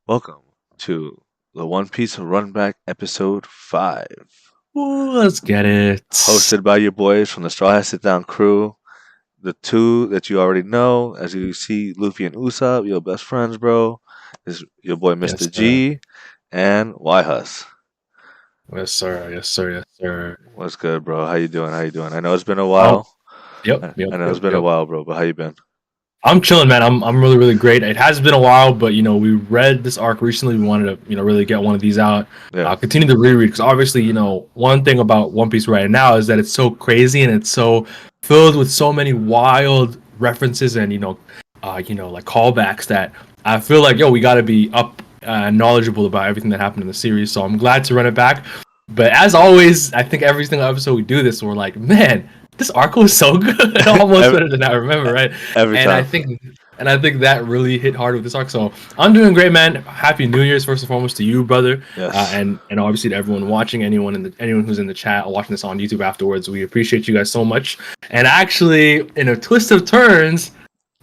Welcome to the One Piece Runback episode 5. Ooh, let's get it. Hosted by your boys from the Straw Hat Sit Down crew. The two that you already know, as you see, Luffy and Usopp, your best friends, bro. Is your boy Mr. Yes, G and huss. Yes, sir. Yes, sir. Yes, sir. What's good, bro? How you doing? I know it's been a Oh, while. yep, I know it's been a while, bro, but how you been? I'm chilling, man. I'm really, really great. It has been a while, but we read this arc recently. We wanted to, really get one of these out. Yeah. Continue to reread because obviously, one thing about One Piece right now is that it's so crazy and it's so filled with so many wild references and like callbacks that I feel like we got to be up knowledgeable about everything that happened in the series. So I'm glad to run it back. But as always, I think every single episode we do this, we're like, man, this arc was so good, almost better than I remember, right? Every time. I think that really hit hard with this arc. So I'm doing great, man. Happy New Year's first and foremost to you, brother. Yes. And obviously to everyone watching, anyone who's in the chat, watching this on YouTube afterwards. We appreciate you guys so much. And actually, in a twist of turns,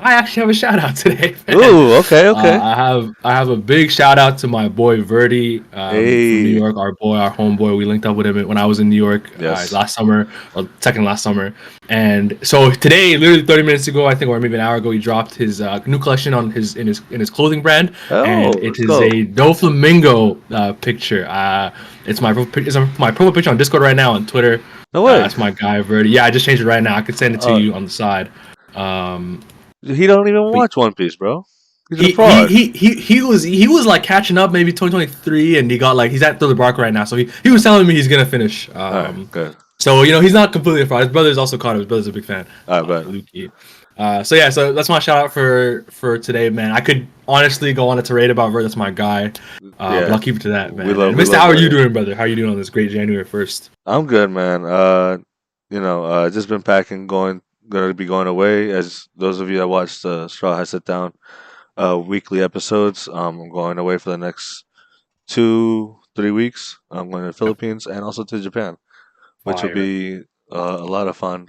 I actually have a shout out today. Man. Ooh, okay. I have a big shout out to my boy Verdi from New York, our homeboy. We linked up with him when I was in New York last summer, or second last summer. And so today, literally 30 minutes ago, I think, or maybe an hour ago, he dropped his new collection on in his clothing brand, and it is a Doflamingo picture. It's my profile picture on Discord right now on Twitter. No way. That's my guy Verdi. Yeah, I just changed it right now. I could send it to you on the side. He don't even watch One Piece, bro. He was like catching up maybe 2023, and he's at Thriller Bark right now. So he was telling me he's gonna finish. Good. So he's not completely fraud. His brother's also caught. His brother's a big fan. Luffy. So that's my shout out for today, man. I could honestly go on a tirade about Vert. That's my guy. But I'll keep it to that, man. Mysta, how are you doing, brother? How are you doing on this great January 1st? I'm good, man. Just been packing, going to be going away. As those of you that watch the Straw Hat Sit Down weekly episodes, I'm going away for the next 2-3 weeks. I'm going to the Philippines and also to Japan, which will be a lot of fun.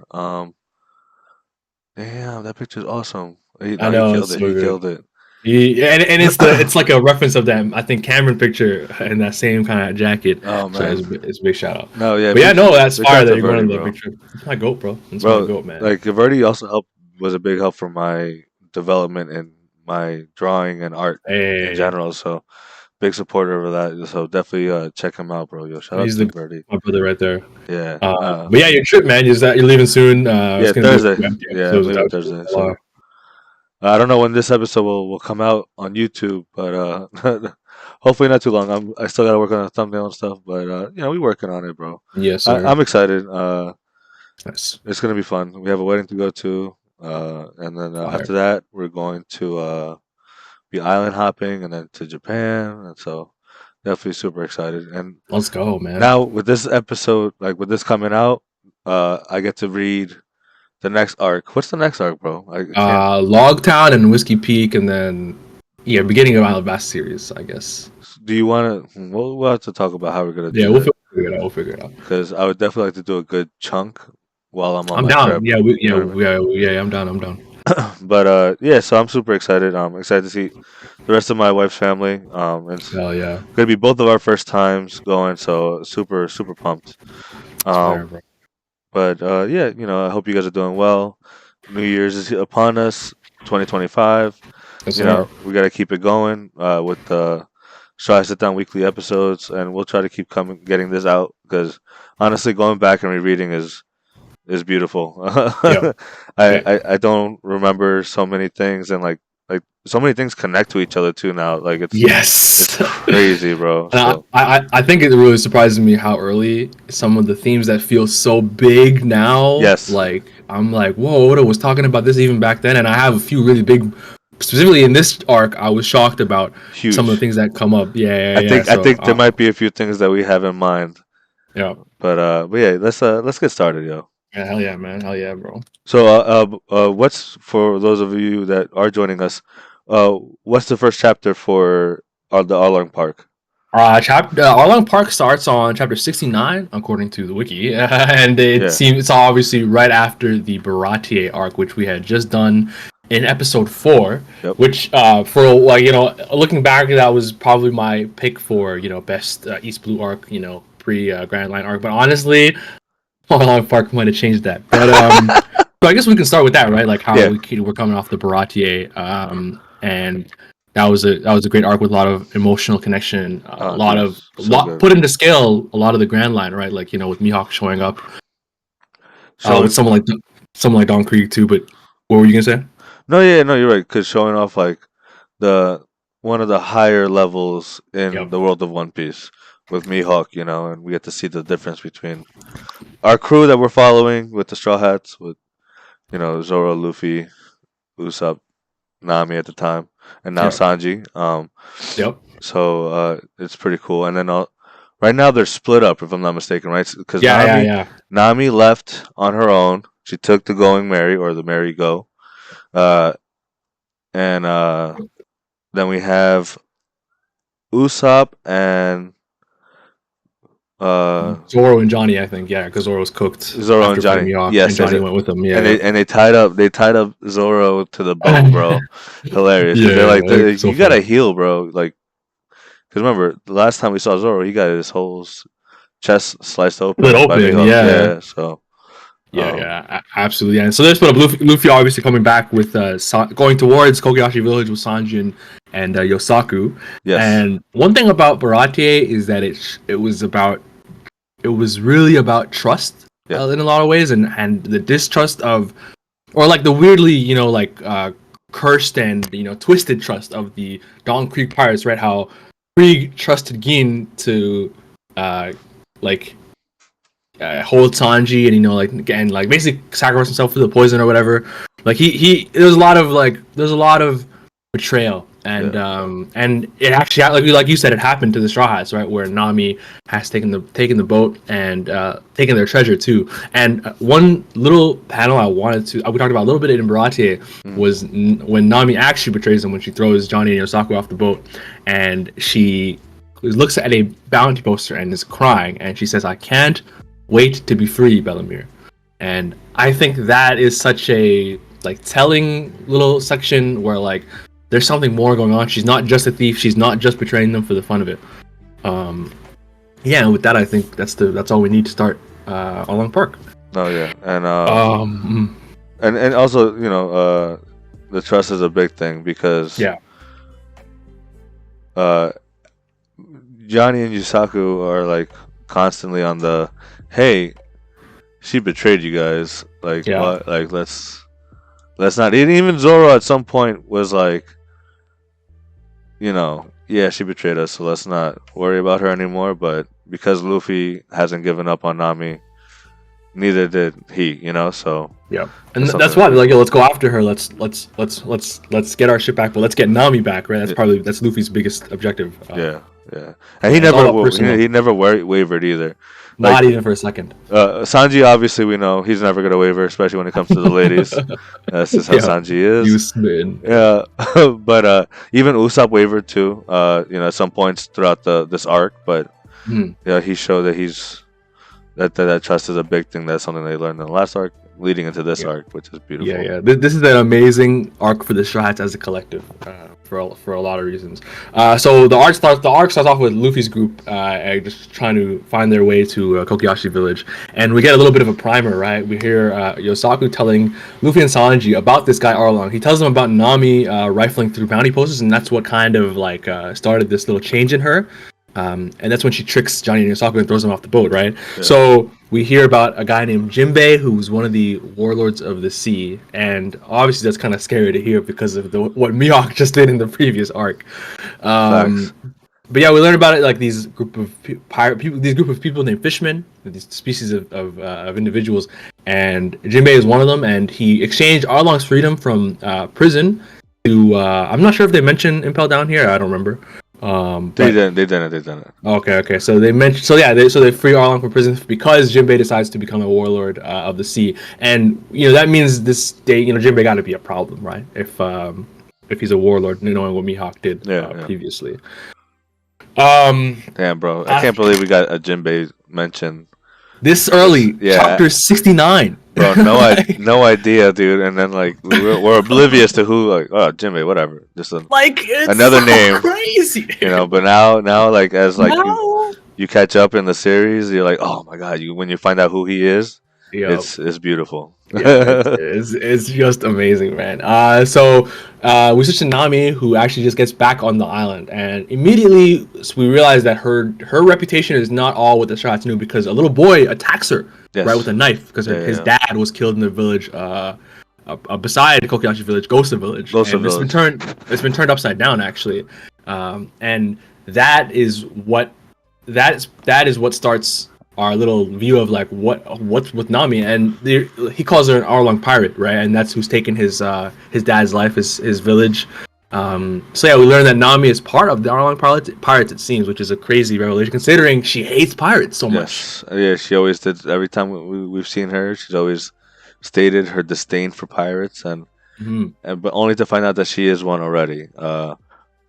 Damn, that picture's awesome. I know, he killed it. And it's like a reference of that, I think, Cameron picture in that same kind of jacket. Oh man, so it's a big shout out. No, yeah, but that's fire that you're going to the picture. It's my goat, bro. It's my goat, man. Like Verdi also was a big help for my development and my drawing and art in general. So big supporter of that. So definitely check him out, bro. Yo, shout out to Verdi. My brother right there. Yeah. But yeah, your trip, man. You're leaving soon. Thursday. Leaving Thursday. So. I don't know when this episode will come out on YouTube, but hopefully not too long. I still gotta work on the thumbnail and stuff, but we're working on it, bro. Yes, sir. I'm excited. Nice. It's gonna be fun. We have a wedding to go to, and then after that, we're going to be island hopping, and then to Japan, and so definitely super excited. And let's go, man. Now with this episode, like with this coming out, I get to read the next arc. What's the next arc, bro? Logtown and Whiskey Peak, and then beginning of Alabasta series, I guess. Do you want to? We'll have to talk about how we're gonna do. Yeah, we'll figure it out. Because I would definitely like to do a good chunk while I'm on. I'm my down. Trip. Yeah, I'm down. But so I'm super excited. I'm excited to see the rest of my wife's family. It's gonna be both of our first times going, so super pumped. But I hope you guys are doing well. New Year's is upon us, 2025. We got to keep it going with the Straw Hat Sit Down weekly episodes, and we'll try to keep getting this out because honestly, going back and rereading is beautiful. I don't remember so many things, and like so many things connect to each other too now. Like it's crazy, bro. So. I think it really surprises me how early some of the themes that feel so big now. Yes. Like I'm like, whoa, Oda was talking about this even back then, and I have a few really big. Specifically in this arc, I was shocked about some of the things that come up. I think there might be a few things that we have in mind. Yeah. But yeah, let's get started, yo. Yeah, hell yeah, man. Hell yeah, bro. So what's for those of you that are joining us? What's the first chapter for the Arlong Park? Arlong Park starts on chapter 69, according to the wiki, and it seems it's obviously right after the Baratier arc, which we had just done in episode 4, Yep. which for like looking back, that was probably my pick for best East Blue arc, pre Grand Line arc. But honestly, Arlong Park might have changed that. But so I guess we can start with that, right? Like how Yeah. we're coming off the Baratier, and that was a great arc with a lot of emotional connection, a Oh, lot dude, of so good. put into scale a lot of the Grand Line, right? Like with Mihawk showing up, with Showing someone like Don Krieg too. But what were you gonna say? no, yeah, no, you're right. Because showing off like the one of the higher levels in Yep. the world of One Piece with Mihawk, and we get to see the difference between our crew that we're following with the Straw Hats, with Zoro, Luffy, Usopp, Nami at the time, and now Yep. Sanji. Yep. So it's pretty cool. And then right now they're split up, if I'm not mistaken, right? Because Yeah. Nami left on her own. She took the Going Merry or the Merry Go, uh, and then we have Usopp and Zoro and Johnny, I think, yeah, because Zoro was cooked Zoro and after fighting Johnny. Mihawk, and Yes, yes, Johnny yes. went with him. And Yeah, they tied up Zoro to the boat, bro. Hilarious because they're yeah, like, like, so you gotta funny. heal, bro. Like, because remember the last time we saw Zoro, he got his whole chest sliced Split open by open, Mihawk. yeah. Yeah, so um, Absolutely. And so there's split up. Luffy obviously coming back with going towards Kogayashi Village with Sanji and Yosaku. yes, And one thing about Baratie is that it was really about trust yeah, in a lot of ways, and the distrust of, or like the weirdly cursed and twisted trust of the Don Krieg pirates, right? How Krieg trusted Gin to like hold Sanji, and like basically sacrifice himself for the poison or whatever. Like he there's a lot of betrayal, and yeah, and it actually, like you said, it happened to the Straw Hats, right, where Nami has taken the boat and taken their treasure too. And one little panel I wanted to we talked about a little bit in Baratie mm, was when Nami actually betrays him, when she throws Johnny and Yosaku off the boat, and she looks at a bounty poster and is crying, and she says, "I can't wait to be free, Bellemere." And I think that is such a telling little section where there's something more going on. She's not just a thief. She's not just betraying them for the fun of it. Yeah, and with that, I think that's all we need to start Arlong Park. no, yeah, and Um, and also the trust is a big thing because yeah, uh, Johnny and Yusaku are like constantly on the, hey, she betrayed you guys. Like yeah. what? Like let's not. And even Zoro at some point was like, yeah, she betrayed us, so let's not worry about her anymore. But because Luffy hasn't given up on Nami, neither did he. So Yeah, and that's that's something. why they're like, yo, let's go after her. Let's get our shit back, but let's get Nami back, right? That's Luffy's biggest objective. Yeah, yeah, and he Yeah, it's all never about personal, he never wavered either. Like not even for a second. Sanji, obviously we know he's never gonna waver, especially when it comes to the ladies. That's just how Yeah, Sanji is. you spin. Yeah, but even Usopp wavered too. At some points throughout this arc, but Hmm. yeah, he showed that that trust is a big thing. That's something they learned in the last arc, leading into this Yeah. arc, which is Yeah, beautiful. yeah. This is an amazing arc for the Straw Hats as a collective, for a lot of reasons. So the arc starts off with Luffy's group just trying to find their way to Kokiyashi Village, and we get a little bit of a primer, right? We hear Yosaku telling Luffy and Sanji about this guy Arlong. He tells them about Nami rifling through bounty posters, and that's what kind of started this little change in her. And that's when she tricks Johnny and Yosaku and throws them off the boat, right? Yeah. So we hear about a guy named Jinbei, who's one of the warlords of the sea, and obviously that's kind of scary to hear because of what Mihawk just did in the previous arc. Facts. But yeah, we learn about it like these group of pirate people, these group of people named Fishmen, these species of individuals, and Jinbei is one of them, and he exchanged Arlong's freedom from prison to I'm not sure if they mention Impel Down here, I don't remember. They didn't. They didn't. Okay. So they mentioned. So yeah, they free Arlong from prison because Jinbei decides to become a warlord of the sea, and that means this day, Jinbei got to be a problem, right? If he's a warlord, knowing what Mihawk did Yeah. previously. Damn, bro, I can't believe we got a Jinbei mention This early, Yeah. chapter 69. bro, no idea, dude. And then like we're oblivious to who, like, oh, Jimmy, whatever, just Like it's another so name, crazy. But now like as like No. you catch up in the series, you're like, oh my god, you when you find out who he is, Yep. it's beautiful. Yeah, it's just amazing, man. We switch to Nami, who actually just gets back on the island, and immediately we realize that her reputation is not all with the shots new because a little boy attacks her right with Yes. a knife because Yeah, his yeah. dad was killed in the village, beside Kokoyashi village, Ghost Village, Ghost and Village. it's been turned upside down actually, and that is what that is what starts our little view of like what's with Nami, and he calls her an Arlong pirate, right? And that's who's taken his dad's life, his village. So yeah, we learned that Nami is part of the Arlong pirates, it seems, which is a crazy revelation considering she hates pirates so much. Yes. Yeah, she always did. Every time we've seen her, she's always stated her disdain for pirates, Mhm. and but only to find out that she is one already.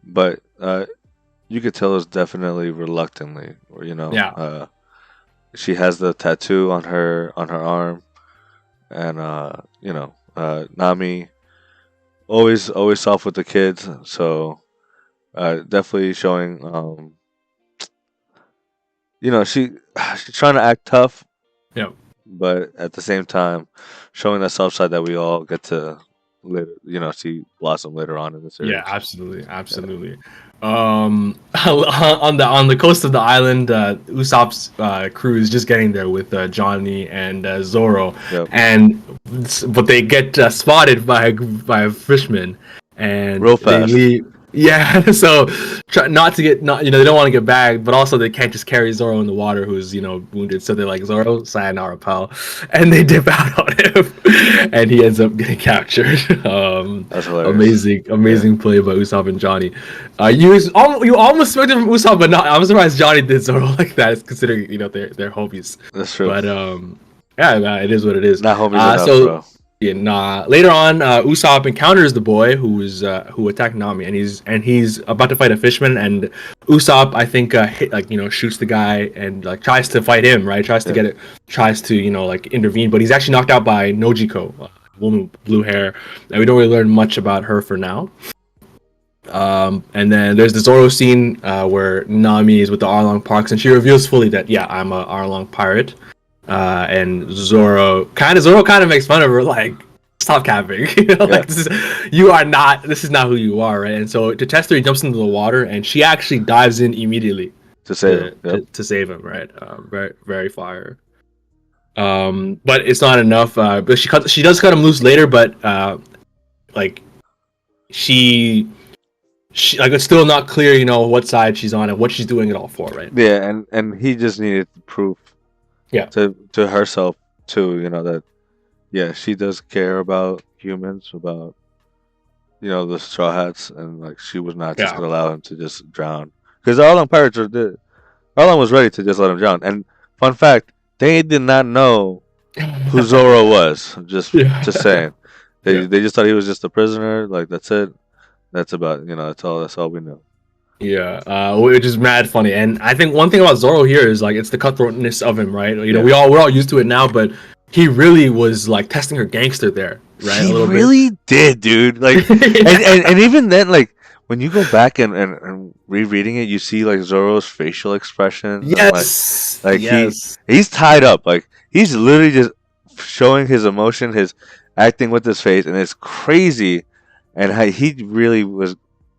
But you could tell it's definitely reluctantly, or Yeah. she has the tattoo on her arm, and Nami always soft with the kids, so definitely showing she she's trying to act tough, Yeah. but at the same time showing that soft side that we all get to later, see blossom later on in the Yeah, series. absolutely, Yeah. absolutely. On the coast of the island, Usopp's crew is just getting there with Johnny and Zoro, Yep. and but they get spotted by Fishman, and Real they fast. leave. Yeah, so try not to get not they don't want to get bagged, but also they can't just carry Zoro in the water who's wounded. So they're like, Zoro, sayonara, pal, and they dip out on him, and he ends up getting captured. That's hilarious. Yeah. Amazing play by Usopp and Johnny. You almost expected from Usopp, but not. I'm surprised Johnny did Zoro like that, considering they're homies. That's true. But yeah, nah, it is what it is. Not homies enough, So bro. yeah, nah. Later on, Usopp encounters the boy who attacked Nami, and he's about to fight a Fishman, and Usopp I think shoots the guy and like tries to fight him, right? Yeah. Tries to intervene, but he's actually knocked out by Nojiko, woman with blue hair, and we don't really learn much about her for now. And then there's the Zoro scene where Nami is with the Arlong Parks, and she reveals fully that I'm a Arlong pirate. And Zoro kind of makes fun of her, like, stop capping, like this is not who you are, right? And so to test her, he jumps into the water, and she actually dives in immediately To save him. Yep. to save him, right? Very very fire. But it's not enough. But she does cut him loose later, but like she like it's still not clear, what side she's on and what she's doing it all for, right? Yeah, and he just needed proof. Yeah. To herself too, that she does care about humans, about the Straw Hats, and like she was not just Yeah. gonna allow him to just drown because the Arlong pirates Arlong was ready to just let him drown. And fun fact, they did not know who Zoro was. Just saying, they just thought he was just a prisoner. Like that's it. That's about that's all we know. Yeah, which is mad funny, and I think one thing about Zoro here is like it's the cutthroatness of him, right? Yeah. We're all used to it now, but he really was like testing her gangster there, right? He a little really did, dude. Like, and even then, like when you go back and rereading it, you see like Zoro's facial expressions. Yes, and, like yes, he's tied up. Like he's literally just showing his emotion, his acting with his face, and it's crazy. And how he really was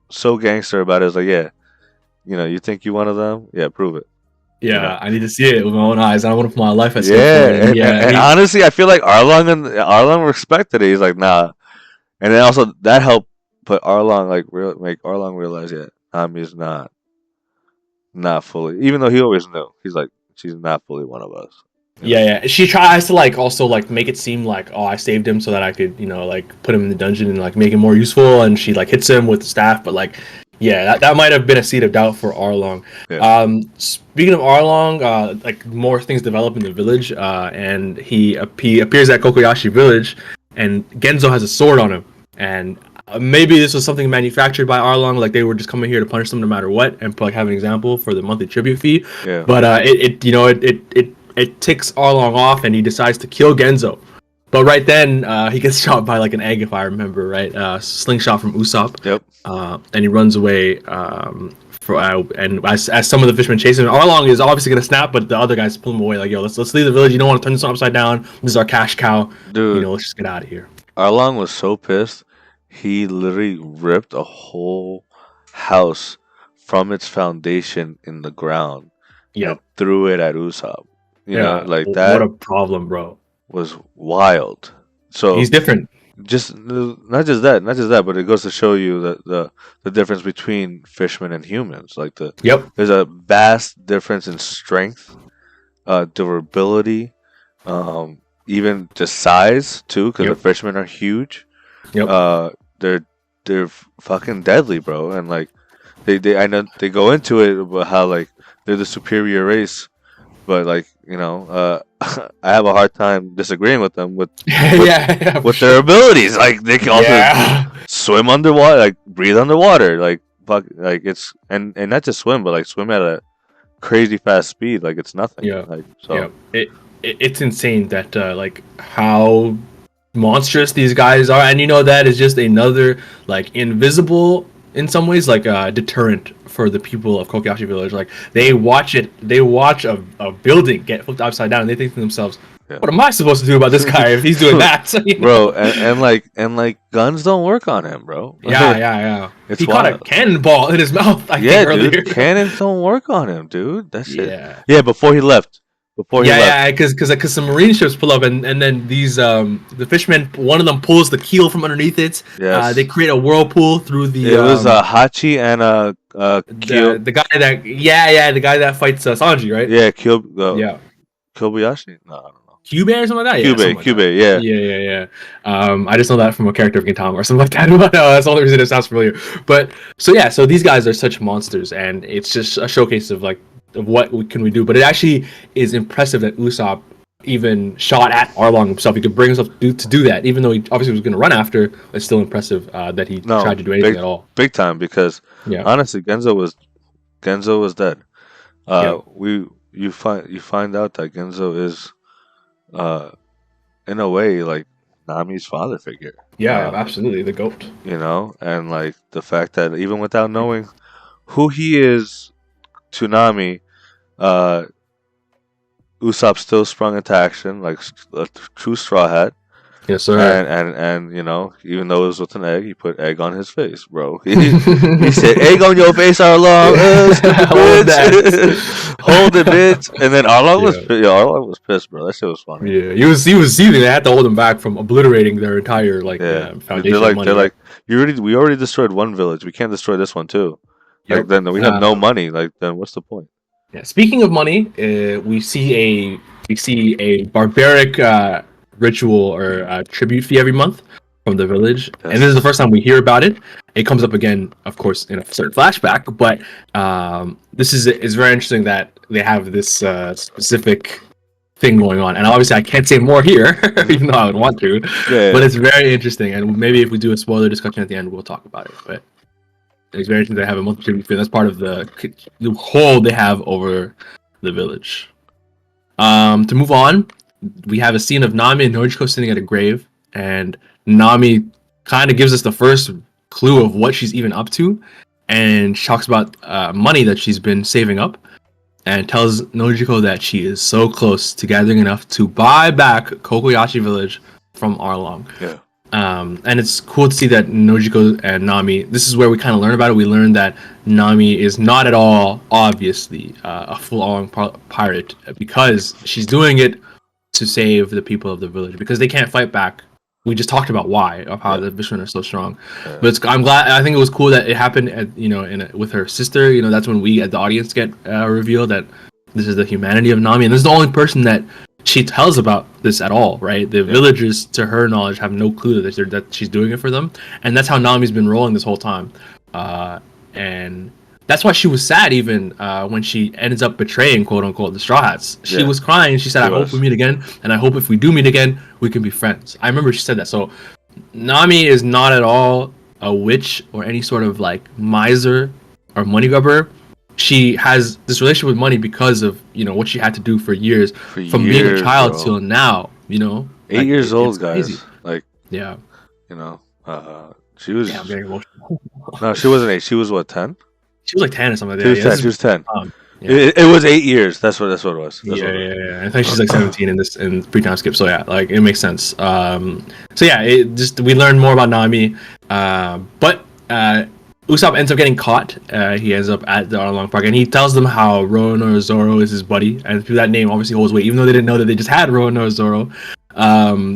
so gangster about it. It's like, yeah, you think you one of them? Yeah, prove it. yeah. I need to see it with my own eyes. I want to put my life at stake Yeah, for it. And and honestly, I feel like Arlong respected it. He's like, nah, and then also that helped put Arlong make Arlong realize, yeah, Nami's not fully, even though he always knew. He's like, she's not fully one of us. Yeah. She tries to like also like make it seem like, oh, I saved him so that I could like put him in the dungeon and like make him more useful, and she like hits him with the staff, but like that might have been a seed of doubt for Arlong. Yeah. Speaking of Arlong, like more things develop in the village, and he appears at Kokoyashi village, and Genzo has a sword on him, and maybe this was something manufactured by Arlong, like they were just coming here to punish them no matter what, and like have an example for the monthly tribute fee. Yeah. But it ticks Arlong off, and he decides to kill Genzo. But right then, he gets shot by like an egg, if I remember right. Slingshot from Usopp. Yep. And he runs away. And as some of the fishermen chase him, Arlong is obviously gonna snap, but the other guys pull him away. Like, yo, let's leave the village. You don't want to turn this upside down. This is our cash cow. Dude, Let's just get out of here. Arlong was so pissed. He literally ripped a whole house from its foundation in the ground Yeah, and threw it at Usopp. You know, like What that a problem, bro. was wild. So He's different. just not just that, but it goes to show you the difference between fishmen and humans. Like Yep. there's a vast difference in strength, durability, even just size too, because the fishmen are huge. Yep. They're fucking deadly, bro, and like I know they go into it about how like they're the superior race, but like I have a hard time disagreeing with them with their abilities. Like they can also swim underwater, like breathe underwater, like fuck, like it's and not just swim, but like swim at a crazy fast speed, like it's nothing. Yeah. Like so. Yeah. It's insane that like how monstrous these guys are, and that is just another like invisible in some ways like deterrent for the people of Kokoyashi Village. Like they watch a building get flipped upside down and they think to themselves, what am I supposed to do about this guy if he's doing that? Bro, and like guns don't work on him, bro. Yeah. He wild. caught a cannonball in his mouth, I think, earlier. Dude, cannons don't work on him, dude. That shit. Yeah, before he left. Because some marine ships pull up and then these the fishermen, one of them pulls the keel from underneath it. Yes. They create a whirlpool through the. It was Hachi and Kyo. The guy that fights Sanji, right? Yeah, Kobayashi. No, I don't know. Kyubey or something like that. Kyubey, yeah. I just know that from a character of Gintama or something like that. But that's the only reason it sounds familiar. But so these guys are such monsters, and it's just a showcase of like. Of what can we do, but it actually is impressive that Usopp even shot at Arlong himself. He could bring himself to do that, even though he obviously was going to run after. It's still impressive that he tried to do anything at all. Big time, because honestly, Genzo was dead. You find out that Genzo is, in a way, like Nami's father figure. Yeah, absolutely, the goat. And like the fact that even without knowing who he is to Nami, Usopp still sprung into action like a true straw hat. Yes, sir. And even though it was with an egg, he put egg on his face, bro. He said, "Egg on your face, Arlong." Hold it, bitch. And then Arlong was pissed, bro. That shit was funny. Yeah, he was seething. They had to hold him back from obliterating their entire foundation. They're like, we already destroyed one village. We can't destroy this one too. Like then we have no money. Like then what's the point? Yeah. Speaking of money, we see a barbaric ritual or tribute fee every month from the village, and this is the first time we hear about it. It comes up again, of course, in a certain flashback. But this is very interesting that they have this specific thing going on, and obviously I can't say more here, even though I would want to. But it's very interesting, and maybe if we do a spoiler discussion at the end, we'll talk about it. But it's very interesting they have a monthly tribute fee. That's part of the hold they have over the village. To move on, we have a scene of Nami and Nojiko sitting at a grave, and Nami kind of gives us the first clue of what she's even up to, and she talks about money that she's been saving up, and tells Nojiko that she is so close to gathering enough to buy back Kokoyashi Village from Arlong. Yeah. And it's cool to see that Nojiko and Nami, this is where we kind of learn about it. We learn that Nami is not at all, obviously, a full-on pirate, because she's doing it to save the people of the village, because they can't fight back. We just talked about why, of how the Fishman are so strong. But I'm glad, I think it was cool that it happened at, with her sister. That's when we, at the audience, get revealed that this is the humanity of Nami. And this is the only person that she tells about this at all, right? The villagers, to her knowledge, have no clue that she's doing it for them, and that's how Nami's been rolling this whole time. And that's why she was sad even when she ends up betraying, quote unquote, the Straw Hats. She was crying. She said, "I hope we meet again, and I hope if we do meet again, we can be friends." I remember she said that. So Nami is not at all a witch or any sort of like miser or money grubber. She has this relationship with money because of what she had to do for years, from being a child till now. 8 years It's old, crazy. guys. Like, Yeah. you know, she Yeah, I'm was. very emotional. No, she wasn't 8. She was what, 10? She was like 10 or something like She that. was Yeah, 10. this She is was 10. yeah. It was 8 years. That's what it was. That's Yeah, what it yeah, was. yeah. I think she's like 17 in this in pre-time skip. So yeah, like it makes sense. So yeah, it just we learned more about Nami. But Usopp ends up getting caught. He ends up at the Arlong Park, and he tells them how Roanoke Zoro is his buddy, and through that name obviously holds weight, even though they didn't know that they just had Roanoke Zoro.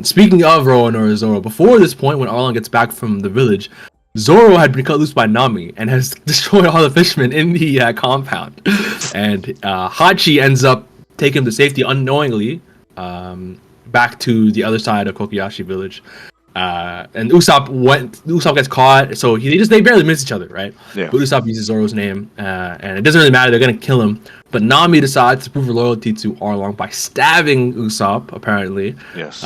Speaking of Roanoke Zoro, before this point, when Arlong gets back from the village, Zoro had been cut loose by Nami and has destroyed all the fishermen in the compound. And Hachi ends up taking him to safety unknowingly back to the other side of Kokoyashi village. And Usopp gets caught, so they barely miss each other, right? Yeah. But Usopp uses Zoro's name, and it doesn't really matter, they're gonna kill him. But Nami decides to prove her loyalty to Arlong by stabbing Usopp, apparently. Yes.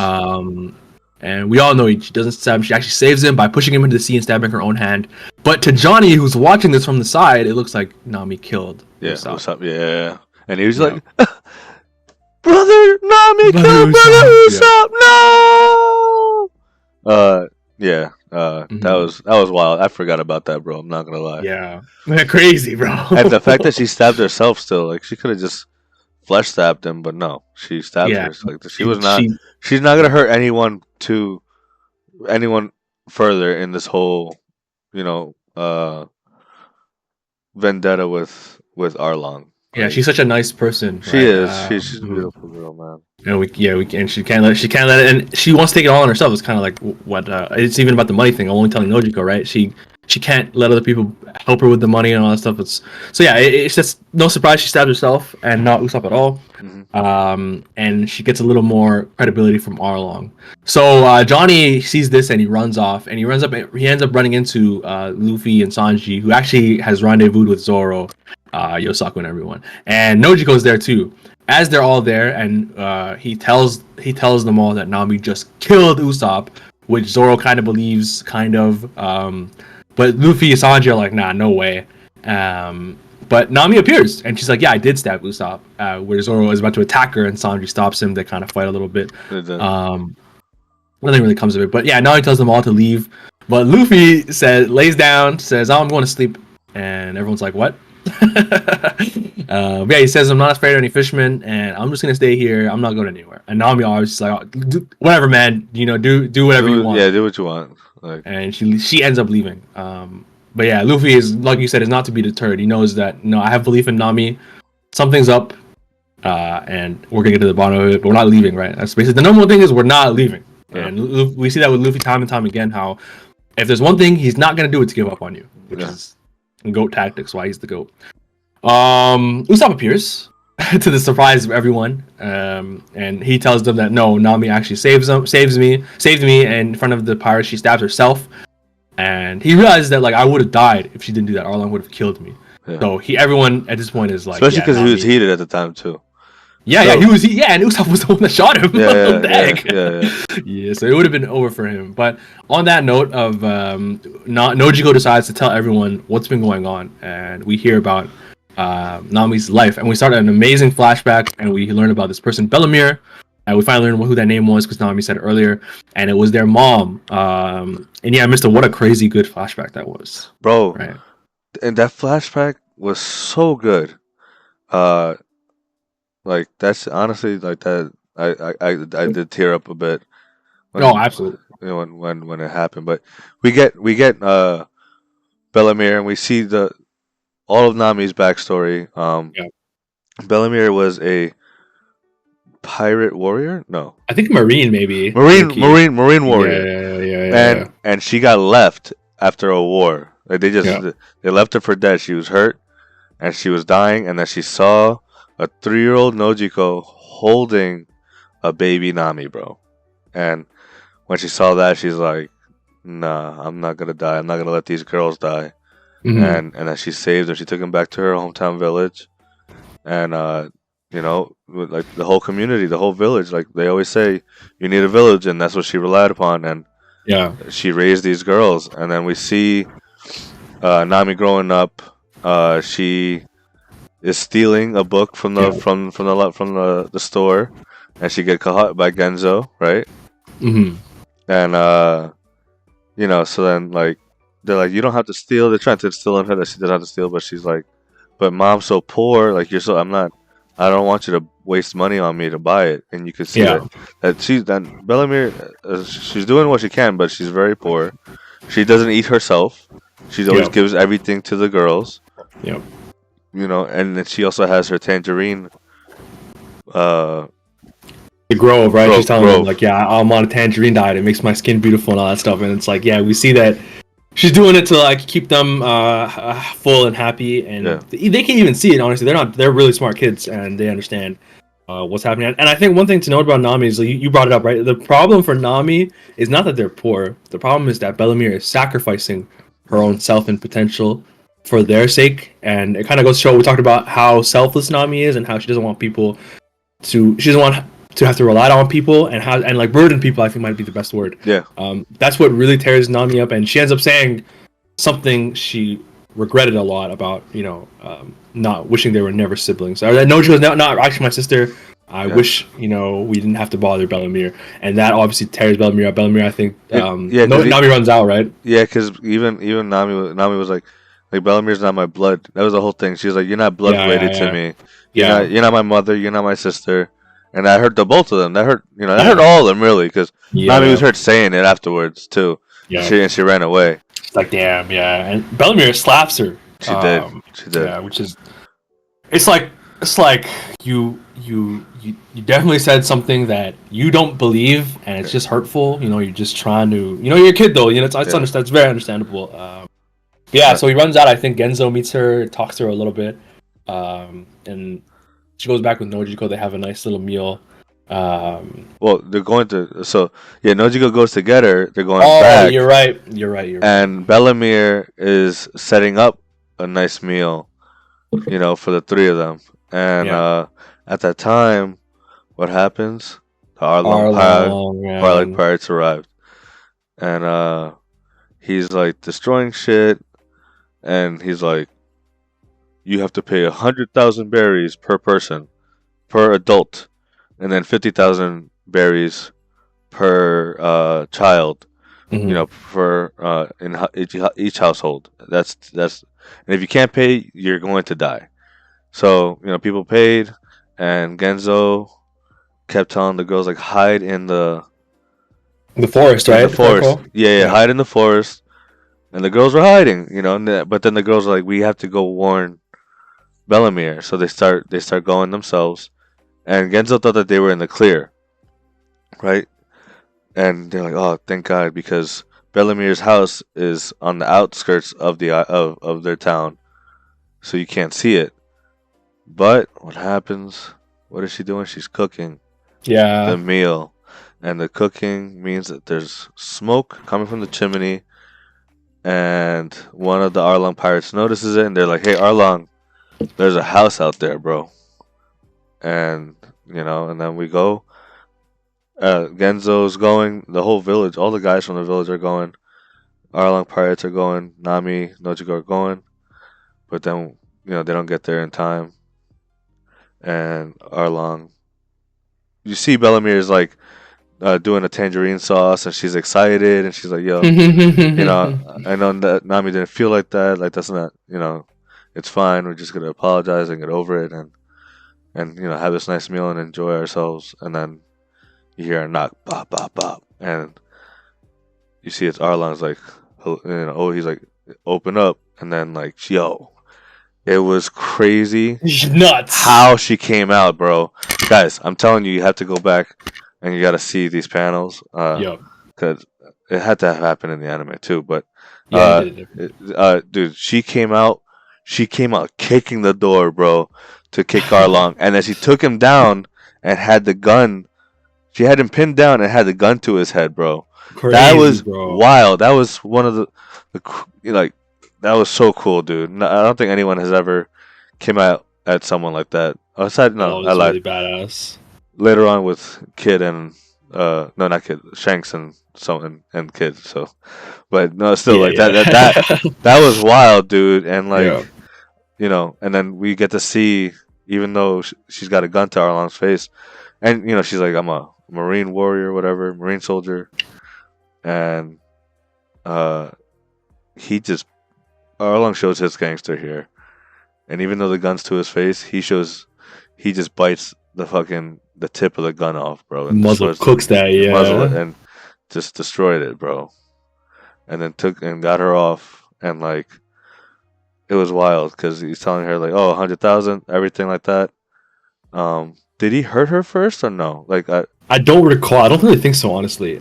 And we all know she doesn't stab him. She actually saves him by pushing him into the sea and stabbing her own hand. But to Johnny, who's watching this from the side, it looks like Nami killed Usopp. What's up? Yeah. And he was Yeah. like, Brother Nami killed Brother Usopp. No. Yeah. That was wild. I forgot about that, bro. I'm not gonna lie. Yeah, crazy, bro. And the fact that she stabbed herself still, like she could have just flesh stabbed him, but no, she stabbed her. Like she was not. She's not gonna hurt anyone further in this whole, vendetta with Arlong. Yeah, she's such a nice person. She is. She's a beautiful girl, man. And she can't let it, and she wants to take it all on herself. It's kind of like what it's even about the money thing. I'm only telling Nojiko, right? She can't let other people help her with the money and all that stuff. It's just no surprise she stabbed herself and not Usopp at all. Mm-hmm. And she gets a little more credibility from Arlong. So Johnny sees this and he runs off, and he ends up running into Luffy and Sanji, who actually has rendezvoused with Zoro, Yosaku, and everyone. And Nojiko's there too. As they're all there, and he tells them all that Nami just killed Usopp, which Zoro kind of believes, but Luffy and Sanji are like, nah, no way. But Nami appears, and she's like, yeah, I did stab Usopp. Where Zoro is about to attack her, and Sanji stops him. They kind of fight a little bit. Nothing really comes of it. But yeah, Nami tells them all to leave. But Luffy lays down, says, oh, I'm going to sleep. And everyone's like, what? Yeah, he says, I'm not afraid of any fishermen, and I'm just going to stay here. I'm not going anywhere. And Nami always like, oh, whatever, man. Do whatever you want. Yeah, do what you want. And she ends up leaving. But yeah, Luffy is, like you said, is not to be deterred. He knows that I have belief in Nami. Something's up, and we're gonna get to the bottom of it. But we're not leaving, right? That's basically the number one thing is we're not leaving. Yeah. And we see that with Luffy time and time again. How if there's one thing he's not gonna do, it's give up on you, which is goat tactics. Why he's the goat. Usopp appears to the surprise of everyone, and he tells them that no, Nami actually saved me, and in front of the pirates she stabs herself, and he realizes that like I would have died if she didn't do that. Arlong would have killed me. Yeah. So everyone at this point is like, especially because he was heated at the time too. Yeah, and Usopp was the one that shot him. Yeah, so it would have been over for him. But on that note of Nojiko decides to tell everyone what's been going on, and we hear about Nami's life, and we start an amazing flashback, and we learn about this person, Bellamere, and we finally learn who that name was because Nami said it earlier, and it was their mom. And yeah, Mysta, what a crazy good flashback that was, bro. Right, and that flashback was so good. Like that's honestly like that. I did tear up a bit. Absolutely. When it happened, but we get Bellamere, and we see all of Nami's backstory. Bellamere was a pirate warrior. No, I think Marine maybe. Marine warrior. Yeah. And she got left after a war. Like they left her for dead. She was hurt, and she was dying, and then she saw a 3-year-old Nojiko holding a baby Nami, bro. And when she saw that, she's like, nah, I'm not gonna die. I'm not gonna let these girls die. Mm-hmm. And then she saved her. She took him back to her hometown village. And, like the whole community, the whole village, like they always say, you need a village. And that's what she relied upon. And she raised these girls. And then we see Nami growing up. She is stealing a book from the store, and she get caught by Genzo, right? Mm-hmm. And you know, so then like they're like, you don't have to steal. They're trying to instill in her that she doesn't have to steal, but she's like, but mom's so poor. Like I'm not. I don't want you to waste money on me to buy it. And you can see Yeah. that Bellamere, she's doing what she can, but she's very poor. She doesn't eat herself. She always Yep. gives everything to the girls. Yep. You know, and then she also has her tangerine. The Grove, right? She's telling them Grove. like, yeah, I'm on a tangerine diet. It makes my skin beautiful and all that stuff. And it's like, yeah, we see that she's doing it to like keep them full and happy, and Yeah. they can't even see it. Honestly, they're really smart kids, and they understand what's happening. And I think one thing to note about Nami is you brought it up, right? The problem for Nami is not that they're poor. The problem is that Bellamere is sacrificing her own self and potential for their sake, and it kind of goes to show. We talked about how selfless Nami is, and how she doesn't want people to. She doesn't want to have to rely on people and like burden people. I think might be the best word. Yeah. That's what really tears Nami up, and she ends up saying something she regretted a lot about, not wishing they were never siblings. I know she was not actually my sister. I wish, we didn't have to bother Bellamere, and that obviously tears Bellamere up. Bellamere, I think, Nami runs out, right? Yeah, because even Nami was like Bellamere's not my blood. That was the whole thing. She was like, you're not blood related to me. You're not my mother. You're not my sister. And that hurt the both of them. That hurt, that hurt all of them really, because Nami was hurt saying it afterwards too. Yeah, and she ran away. It's like, damn, yeah. And Bellamere slaps her. She did. Yeah, which is, it's like you definitely said something that you don't believe, and it's just hurtful. You're just trying to, you're a kid though. It's very understandable. So he runs out. I think Genzo meets her, talks to her a little bit, and she goes back with Nojiko. They have a nice little meal. Well, they're going to. Nojiko goes to get her. They're going back. Oh, you're right. And Bellamere is setting up a nice meal, for the three of them. And at that time, what happens? The Arlong Pirates arrived. And he's like destroying shit. And he's like, you have to pay 100,000 berries per person, per adult, and then 50,000 berries per child. For in each household. That's and if you can't pay, you're going to die. So people paid, and Genzo kept telling the girls like hide in the forest, right? The forest. Yeah, hide in the forest. And the girls were hiding, but then the girls were like, we have to go warn Bellamere. So they start going themselves, and Genzo thought that they were in the clear, right? And they're like, oh, thank God, because Bellamere's house is on the outskirts of of their town, so you can't see it. But what happens? What is she doing? She's cooking the meal, and the cooking means that there's smoke coming from the chimney. And one of the Arlong pirates notices it, and they're like, "Hey, Arlong, there's a house out there, bro." And and then we go. Genzo's going. The whole village, all the guys from the village are going. Arlong pirates are going. Nami, Nojiko are going. But then they don't get there in time. And Arlong, you see Bellamere is like doing a tangerine sauce, and she's excited, and she's like, "Yo, I know that Nami didn't feel like that. Like that's not, it's fine. We're just gonna apologize and get over it, and have this nice meal and enjoy ourselves." And then you hear a knock, bop, bop, bop, and you see it's Arlong's like, he's like, open up, and then like, yo. It was crazy. Nuts. How she came out, bro. Guys, I'm telling you, you have to go back and you got to see these panels. Because it had to have happened in the anime too. But, dude, she came out kicking the door, bro, to kick Arlong. And as she took him down and had the gun, she had him pinned down and had the gun to his head, bro. Crazy, that was wild. That was one of the that was so cool, dude. I don't think anyone has ever came out at someone like that. Aside, no, I lied. Really badass. Later on with Kid and no, not Kid, Shanks and and Kid. So, but no, still that was wild, dude. And like, and then we get to see, even though she's got a gun to Arlong's face, and she's like, I'm Marine warrior, whatever, Marine soldier, and he just Arlong shows his gangster here, and even though the gun's to his face, he just bites the tip of the gun off, bro, and Muzzle destroys cooks that, muzzle it yeah. and just destroyed it, bro, and then took and got her off, and like it was wild because he's telling her like, oh, 100,000, everything like that. Did he hurt her first or no? Like I don't recall. I don't really think so, honestly.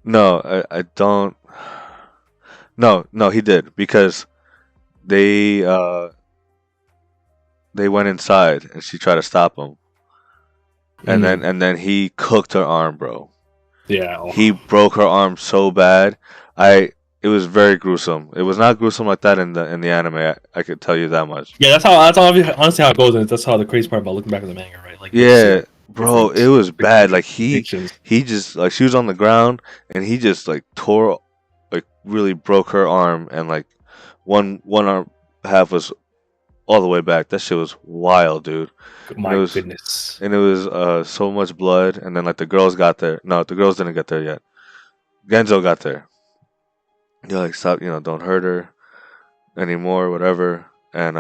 no, I don't. No, he did because they they went inside and she tried to stop him, and then he cooked her arm, bro. Yeah. He broke her arm so bad. It was very gruesome. It was not gruesome like that in the anime. I could tell you that much. Yeah, that's honestly how it goes, and that's how the crazy part about looking back at the manga, right? Like, Yeah, bro, it was bad. Like depictions. he just like she was on the ground and he just like tore, like really broke her arm, and like one arm half was all the way back. That shit was wild, dude. My it was, goodness. And it was so much blood. And then like the girls got there. No, the girls didn't get there yet. Genzo got there. You're like, stop, don't hurt her anymore, whatever. And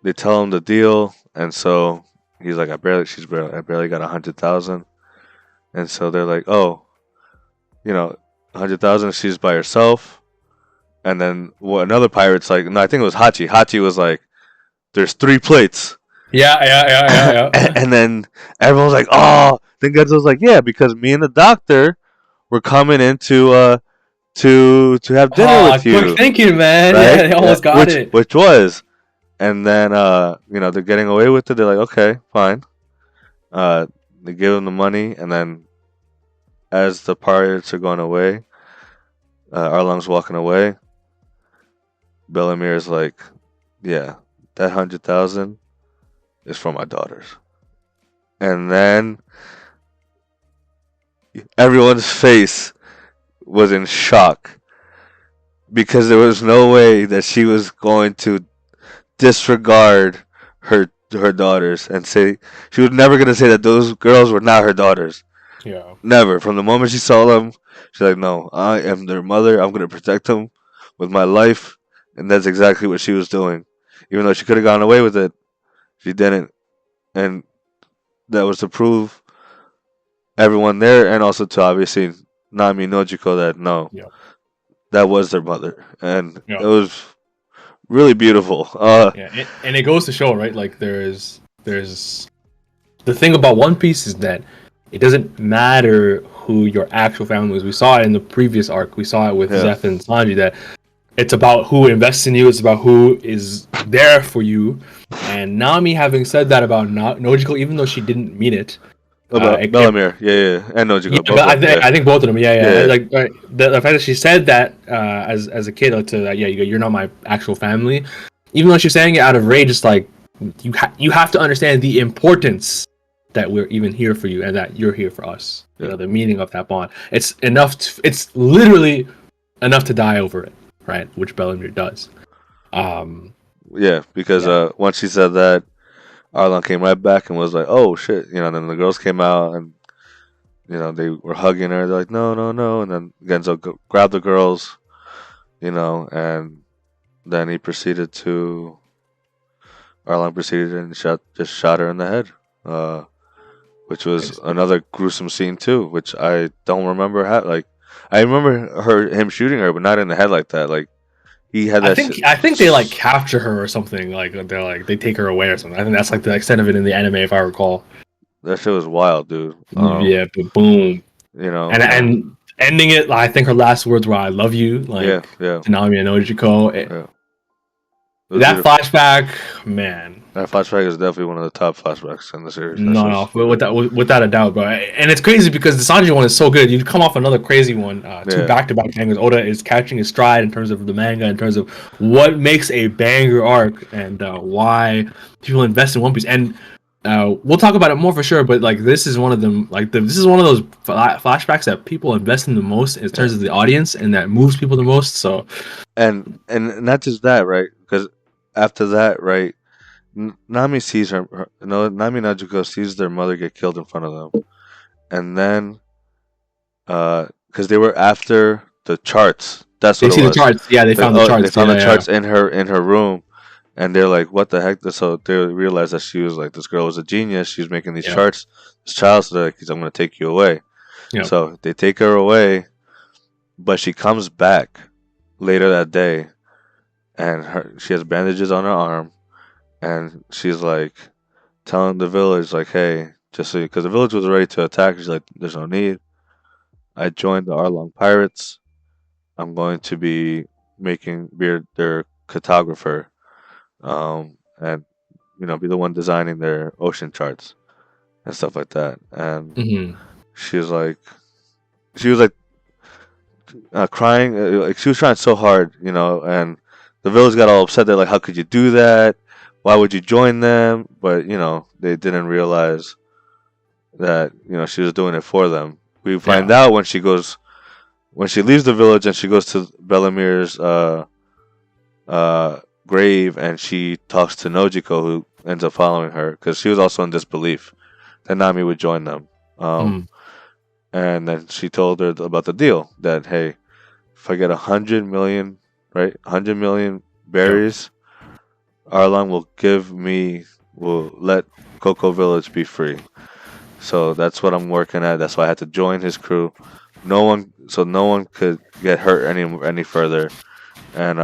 they tell him the deal, and so he's like, I barely got 100,000, and so they're like, oh, 100,000, she's by herself, and then another pirate's like, no, I think it was Hachi. Hachi was like, there's 3 plates. Yeah. and then everyone's like, oh, then Genzo's like, yeah, because me and the doctor were coming in to have dinner with you. Quick thinking, man. Right? Yeah, they almost got it. Which was. And then, they're getting away with it. They're like, okay, fine. They give him the money, and then as the pirates are going away, Arlong's walking away. Bellemir's like, yeah, that 100,000 is for my daughters. And then everyone's face was in shock because there was no way that she was going to disregard her daughters and say she was never gonna say that those girls were not her daughters. Yeah. Never. From the moment she saw them, she's like, no, I am their mother. I'm gonna protect them with my life, and that's exactly what she was doing. Even though she could have gone away with it, she didn't, and that was to prove everyone there, and also to obviously Nami and Nojiko that no, that was their mother, and it was really beautiful. And it goes to show, right? Like there's the thing about One Piece is that it doesn't matter who your actual family is. We saw it in the previous arc. We saw it with Zeph and Sanji that it's about who invests in you. It's about who is there for you. And Nami having said that about Nojiko, even though she didn't mean it. About Bellemere, and Nojiko. Yeah, I think both of them. Yeah. Like the fact that she said that as a kid to that, you're not my actual family. Even though she's saying it out of rage, it's like you have to understand the importance that we're even here for you and that you're here for us. You know, the meaning of that bond. It's enough. It's literally enough to die over it, right? Which Bellemere does. Because once she said that, Arlong came right back and was like, "Oh shit!" And then the girls came out and they were hugging her. They're like, "No, no, no!" And then Genzo grabbed the girls, and then Arlong proceeded and shot her in the head, which was another gruesome scene too, which I don't remember I remember him shooting her, but not in the head like that. Like he had that. I think they like capture her or something. Like they take her away or something. I think that's like the extent of it in the anime, if I recall. That shit was wild, dude. But boom. And ending it, I think her last words were "I love you." Like to Nami and Nojiko. That flashback, man. That flashback is definitely one of the top flashbacks in the series. No, without a doubt, bro. And it's crazy because the Sanji one is so good. You come off another crazy one, 2 back-to-back bangers. Oda is catching his stride in terms of the manga, in terms of what makes a banger arc and why people invest in One Piece. And we'll talk about it more for sure. But like, this is one of them. Like, this is one of those flashbacks that people invest in the most in terms of the audience, and that moves people the most. So, and not just that, right? Because after that, right, Nami sees no, Nami and Nezuko sees their mother get killed in front of them, and then because they were after the charts. That's They what it see the was. charts. Yeah, they found the They charts. found Yeah, the yeah, charts in her room, and they're like, "What the heck?" So they realized that she was like, this girl was a genius. She was making these yeah, charts. This child, so they're like, "I'm gonna take you away." yeah. So they take her away, but she comes back later that day, and she has bandages on her arm, and she's like telling the village like, "Hey, just so because the village was ready to attack." She's like, "There's no need. I joined the Arlong pirates. I'm going to be be their cartographer, and be the one designing their ocean charts and stuff like that." And Hmm. she was like, she was like crying, like she was trying so hard, and the village got all upset. They're like, "How could you do that? Why would you join them?" But they didn't realize that she was doing it for them. We find Yeah. out when she leaves the village and she goes to Bellamir's grave, and she talks to Nojiko, who ends up following her because she was also in disbelief that Nami would join them. Mm. And then she told her about the deal that, hey, if I get 100 million, right, 100 million Yeah. berries, Arlong will let Coco Village be free. So that's what I'm working at. That's why I had to join his crew. No one could get hurt any further, and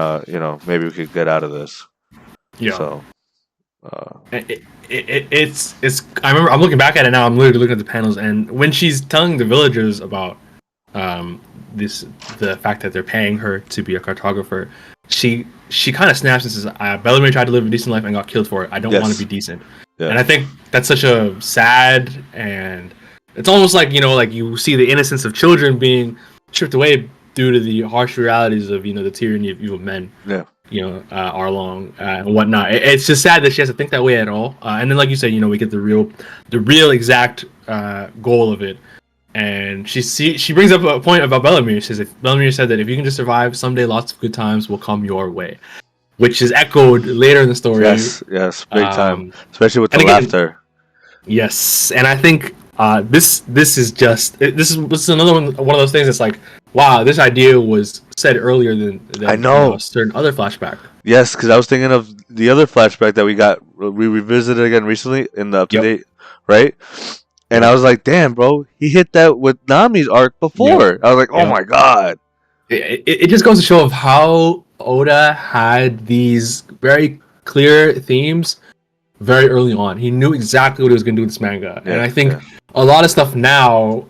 maybe we could get out of this. Yeah. So, uh, It's. I remember. I'm looking back at it now. I'm literally looking at the panels, and when she's telling the villagers about um the fact that they're paying her to be a cartographer, she kind of snaps and says, "Bellamy tried to live a decent life and got killed for it. I don't want to yes, be decent." yeah, And I think that's such a sad, and it's almost like like you see the innocence of children being stripped away due to the harsh realities of the tyranny of evil men. yeah, Arlong and whatnot. It's just sad that she has to think that way at all. And then, like you said, we get the real exact goal of it. And she brings up a point about Bellamere. She says, if Bellamere said that if you can just survive, someday lots of good times will come your way, which is echoed later in the story. yes, big time, Um, especially with the and again, laughter. yes, and I think this is just this is another one of those things that's like, wow, this idea was said earlier I than a know. certain other flashback. Yes, because I was thinking of the other flashback that we revisited again recently in the up to Yep. date, right? And I Yep. was like, damn, bro, he hit that with Nami's arc Yep. before. I was like, oh Yep. my god. It just goes to show of how Oda had these very clear themes very early on. He knew exactly what he was going to do with this manga, and Yeah, I think yeah, a lot of stuff now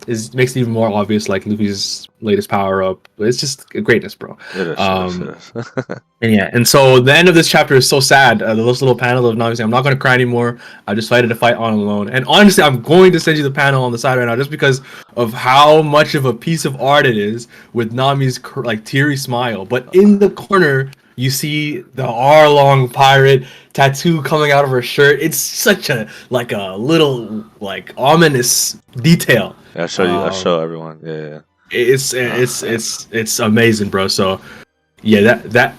is makes it even more obvious, like Luffy's latest power up. It's just greatness, bro. it is, it is, Um, it is. And yeah, and so the end of this chapter is so sad. Those little panels of Nami saying, "I'm not going to cry anymore. I decided to fight on alone." And honestly, I'm going to send you the panel on the side right now, just because of how much of a piece of art it is with Nami's like teary smile. But in the corner, you see the Arlong pirate tattoo coming out of her shirt. It's such a little like ominous detail. Yeah, I'll show you. I'll Um, show everyone. Yeah, yeah. it's amazing, bro. So yeah, that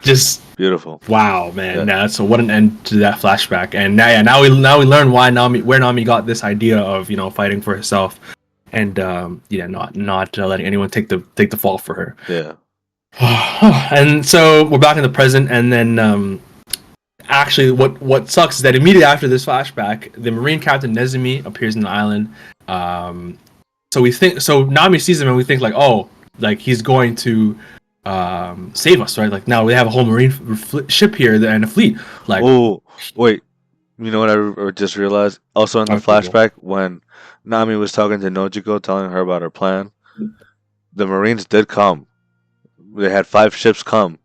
just Beautiful. wow, man. Yeah, Nah, so what an end to that flashback. And now we learn why where Nami got this idea of fighting for herself, and not letting anyone take the fall for her. yeah. And so we're back in the present, and then actually, what sucks is that immediately after this flashback, the Marine Captain Nezumi appears in the island. So Nami sees him, and we think like, oh, like he's going to save us, right? Like now we have a whole marine ship here and a fleet. Like, Oh, wait. You know what just realized? Also in the okay, well, flashback, when Nami was talking to Nojiko, telling her about her plan, the Marines did come. They had 5 ships come.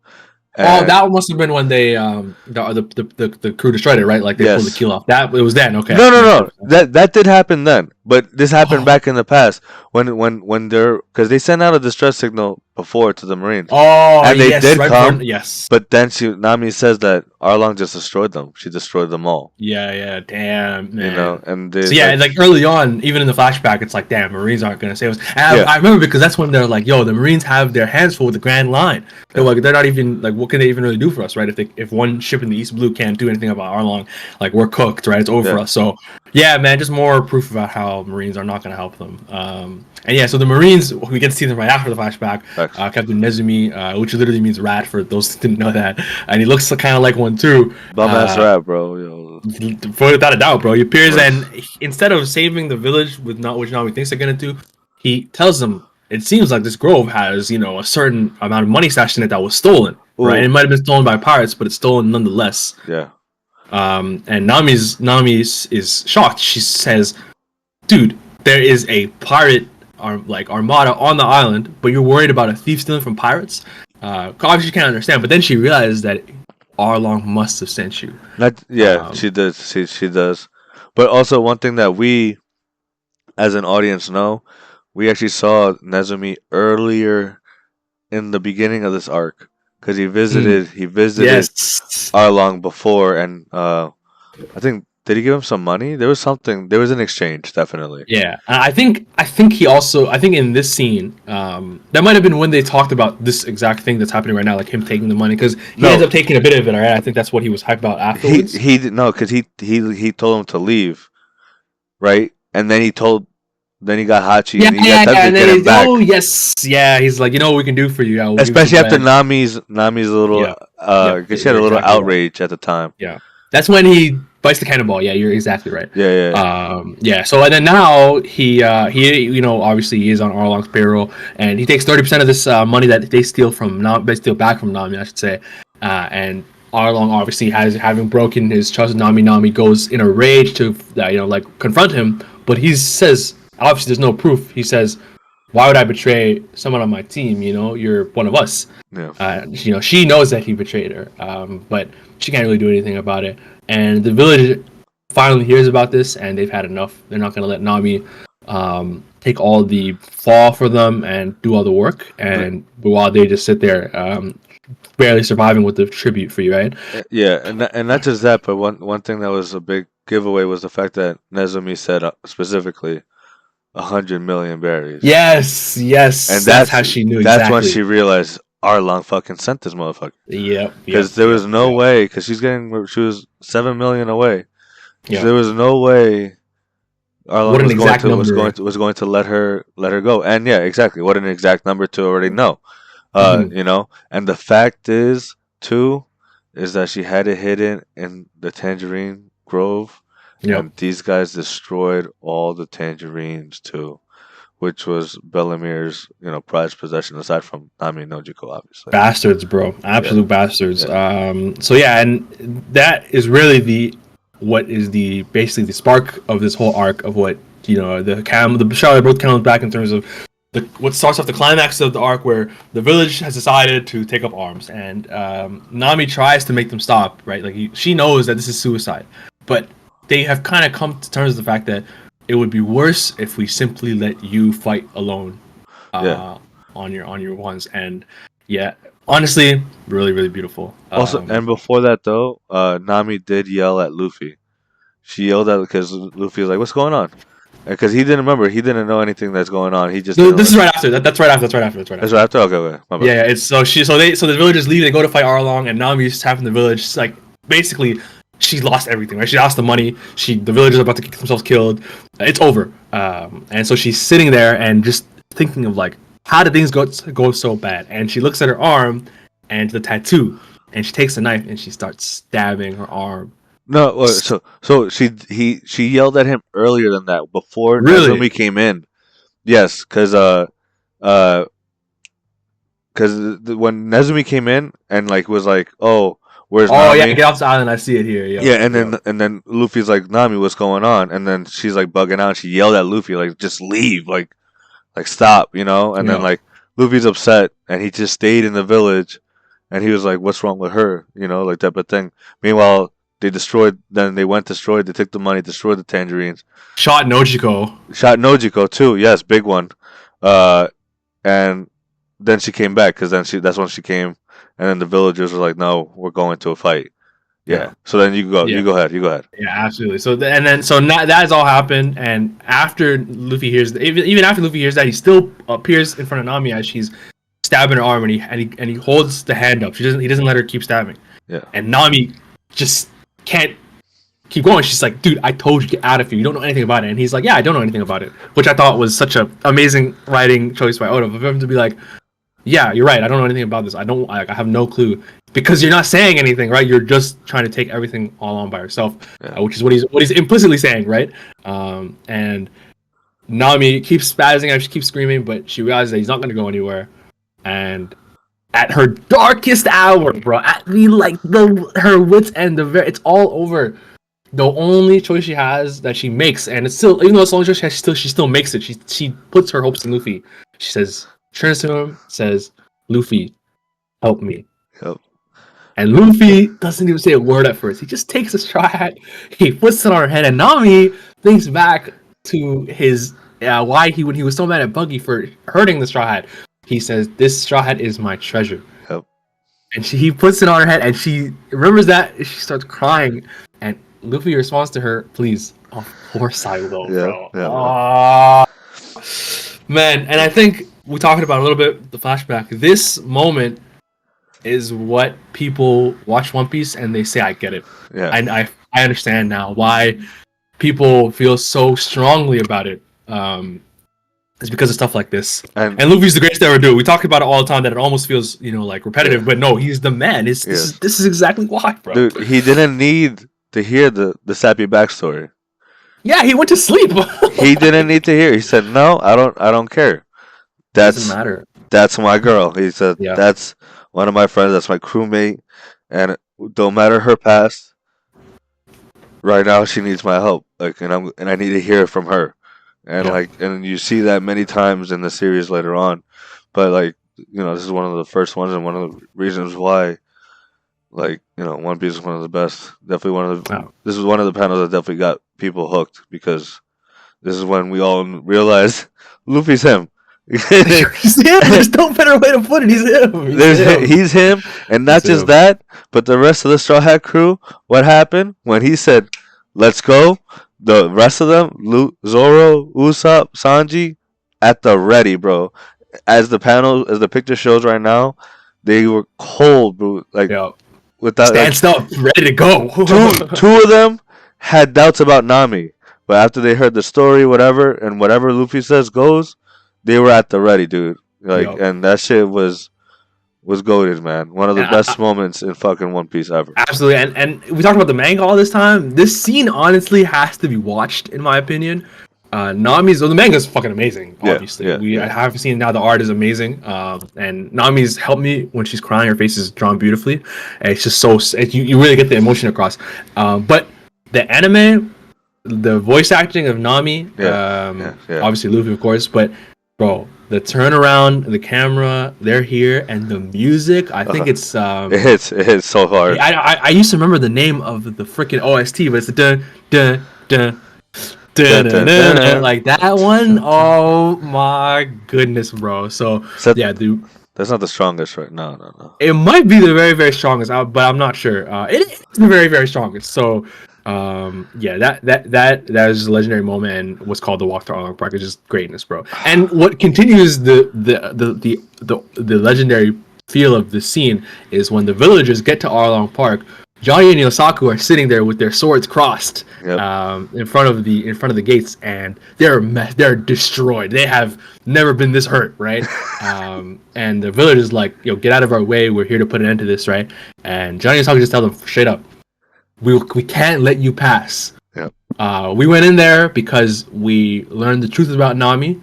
oh, And that must have been when they the crew destroyed it, right? Like they pulled the yes. keel off. That it was then. Okay, No, no, makes no. perfect sense. That did happen then, but this happened Oh, back in the past when they're because they sent out a distress signal before to the Marines. Oh, And they yes, did right come, before, yes. but then Nami says that Arlong just destroyed them. She destroyed them all. Yeah, damn, man. You know, and they So yeah, like early on, even in the flashback, it's like, damn, Marines aren't gonna save us. And Yeah. I remember because that's when they're like, yo, the Marines have their hands full with the Grand Line. They're like, they're not even like, what can they even really do for us, right? If one ship in the East Blue can't do anything about Arlong, like we're cooked, right? It's over for us. So yeah, man, just more proof about how Marines are not gonna help them. And yeah, so the Marines, we get to see them right after the flashback. Captain Nezumi, which literally means rat for those who didn't know that, and he looks kind of like one too. Bum ass rat, bro. Yo. Without a doubt, bro. He appears and instead of saving the village with not which Nami thinks they're gonna do, he tells them it seems like this grove has, you know, a certain amount of money stashed in it that was stolen. Ooh. Right? It might have been stolen by pirates, but it's stolen nonetheless. Yeah. And Nami is shocked. She says, "Dude, there is a pirate armada on the island, but you're worried about a thief stealing from pirates?" Obviously, she can't understand, but then she realizes that Arlong must have sent you. She does. She does. But also, one thing that we, as an audience, know, we actually saw Nezumi earlier in the beginning of this arc because he visited Arlong before, and I think did he give him some money? There was something. There was an exchange, definitely. Yeah, I think he also. I think in this scene, that might have been when they talked about this exact thing that's happening right now, like him taking the money, because he ends up taking a bit of it. Right, I think that's what he was hyped about afterwards. He because he told him to leave, right, and then he got Hachi, and he got time to get him back. Oh yes, yeah. He's like, you know what we can do for you, especially after Nami's little. Because she had a little outrage at the time. Yeah, that's when he bites the cannonball. Yeah, you're exactly right. Yeah. So and then now he you know, obviously he is on Arlong's payroll, and he takes 30% of this money that they steal back from Nami, I should say, and Arlong obviously having broken his trust with Nami. Nami goes in a rage to confront him, but he says obviously there's no proof. He says, "Why would I betray someone on my team? You know, you're one of us." Yeah. She knows that he betrayed her, but she can't really do anything about it. And the village finally hears about this, and they've had enough. They're not going to let Nami take all the fall for them and do all the work, and while they just sit there, barely surviving with the tribute for you, right? Yeah, and not just that, but one thing that was a big giveaway was the fact that Nezumi said specifically 100 million berries. Yes, and that's how she knew. That's when she realized Arlong fucking sent this motherfucker. Yep. Because there was no way, because she was 7 million away. Yeah. There was no way Arlong was going to let her go. And yeah, exactly. What an exact number to already know. You know, and the fact is too is that she had it hidden in the tangerine grove. Yep. And these guys destroyed all the tangerines too, which was Bellemir's, prized possession aside from Nami and Nojiko, obviously. Bastards, bro. Absolute bastards. Yeah. So yeah, and that is really basically the spark of this whole arc of what, the Charlotte brought Camels back in terms of what starts off the climax of the arc where the village has decided to take up arms, and Nami tries to make them stop, right? Like she knows that this is suicide, but they have kind of come to terms with the fact that it would be worse if we simply let you fight alone on your ones. And yeah, honestly, really, really beautiful. Also, and before that though, Nami did yell at Luffy. She yelled at because Luffy was like, "What's going on?" Because he didn't remember. He didn't know anything that's going on. He just this is right after. That's right after. That's right after. Okay. My bad. Yeah. It's so the villagers leave. They go to fight Arlong, and Nami's trapped in the village. It's like basically she's lost everything. Right? She lost the money. The villagers are about to get themselves killed. It's over. And so she's sitting there and just thinking of like, how did things go so bad? And she looks at her arm and the tattoo, and she takes a knife and she starts stabbing her arm. No, so she yelled at him earlier than that, before Nezumi came in. Yes, because when Nezumi came in and was like, "Oh, where's Nami?" Oh yeah, get off the island. I see it here. Yeah, and then Luffy's like, "Nami, what's going on?" And then she's like bugging out. And she yelled at Luffy like, "Just leave, like stop," And then Luffy's upset, and he just stayed in the village, and he was like, "What's wrong with her?" Like type of thing. Meanwhile, they took the money, destroyed the tangerines. Shot Nojiko too, yes, big one. And then she came back because that's when she came, and then the villagers were like, "No, we're going to a fight." Yeah. Yeah. So then you go. Yeah. You go ahead. You go ahead. Yeah, absolutely. So that has all happened, and after Luffy hears, even after Luffy hears that, he still appears in front of Nami as she's stabbing her arm, and he holds the hand up. He doesn't let her keep stabbing. Yeah. And Nami just can't keep going. She's like, dude, I told you to get out of here. You don't know anything about it. And he's like, yeah, I don't know anything about it, which I thought was such an amazing writing choice by Oda. For him to be like, yeah, you're right. I don't know anything about this. I have no clue, because you're not saying anything, right? You're just trying to take everything all on by yourself, which is what he's implicitly saying, right? And Nami keeps spazzing out, she keeps screaming, but she realizes that he's not going to go anywhere. And at her darkest hour, bro, at her wits end, it's all over. The only choice she has that she makes, and it's still, even though it's the only choice she still makes it. She puts her hopes in Luffy. She says, turns to him, says, Luffy, help me. Yep. And Luffy doesn't even say a word at first. He just takes a straw hat, he puts it on her head, and Nami thinks back to his when he was so mad at Buggy for hurting the straw hat. He says, "This straw hat is my treasure." Yep. And he puts it on her head, and she remembers that, and she starts crying. And Luffy responds to her, "Please, of course I will, bro." Yeah. Man, and I think we talked about a little bit the flashback. This moment is what people watch One Piece and they say, "I get it." Yeah. And I understand now why people feel so strongly about it. It's because of stuff like this. And Luffy's the greatest to ever do it. We talk about it all the time that it almost feels, like repetitive, but no, he's the man. This is exactly why, bro. Dude, he didn't need to hear the sappy backstory. Yeah, he went to sleep. He didn't need to hear. He said, "No, I don't care. Doesn't matter. That's my girl." He said, "That's one of my friends. That's my crewmate, and don't matter her past. Right now, she needs my help. And I need to hear it from her." And and you see that many times in the series later on, but this is one of the first ones, and one of the reasons why, One Piece is one of the best. Definitely one of the. This is one of the panels that definitely got people hooked, because this is when we all realized Luffy's him. He's him. There's no better way to put it. He's him, and not just that, but the rest of the Straw Hat crew. What happened when he said, "Let's go"? The rest of them, Zoro, Usopp, Sanji, at the ready, bro. As the picture shows right now, they were cold, bro. Without stand up, ready to go. two of them had doubts about Nami, but after they heard the story, and whatever Luffy says goes, they were at the ready, dude. And that shit was goated, man. One of the best moments in fucking One Piece ever. Absolutely, and we talked about the manga all this time. This scene honestly has to be watched, in my opinion. The manga is fucking amazing. Obviously, I haven't seen it now. The art is amazing, and Nami's helped me when she's crying. Her face is drawn beautifully, and it's just you really get the emotion across. But the anime, the voice acting of Nami, obviously Luffy, of course, but bro, the turnaround, the camera, they're here, and the music. I think it's it hits so hard. I used to remember the name of the freaking OST, but it's the dun dun dun. Like that one. Oh my goodness, bro. So dude, that's not the strongest, right? No. It might be the very, very strongest, but I'm not sure. It is the very, very strongest. So that is a legendary moment, and what's called the walk to Arlong Park is just greatness, bro. And what continues the legendary feel of the scene is when the villagers get to Arlong Park. Johnny and Yosaku are sitting there with their swords crossed in front of the gates, and they're destroyed. They have never been this hurt, right? And the villagers like, get out of our way. We're here to put an end to this, right? And Johnny and Yosaku just tell them straight up, we can't let you pass. We went in there because we learned the truth about Nami,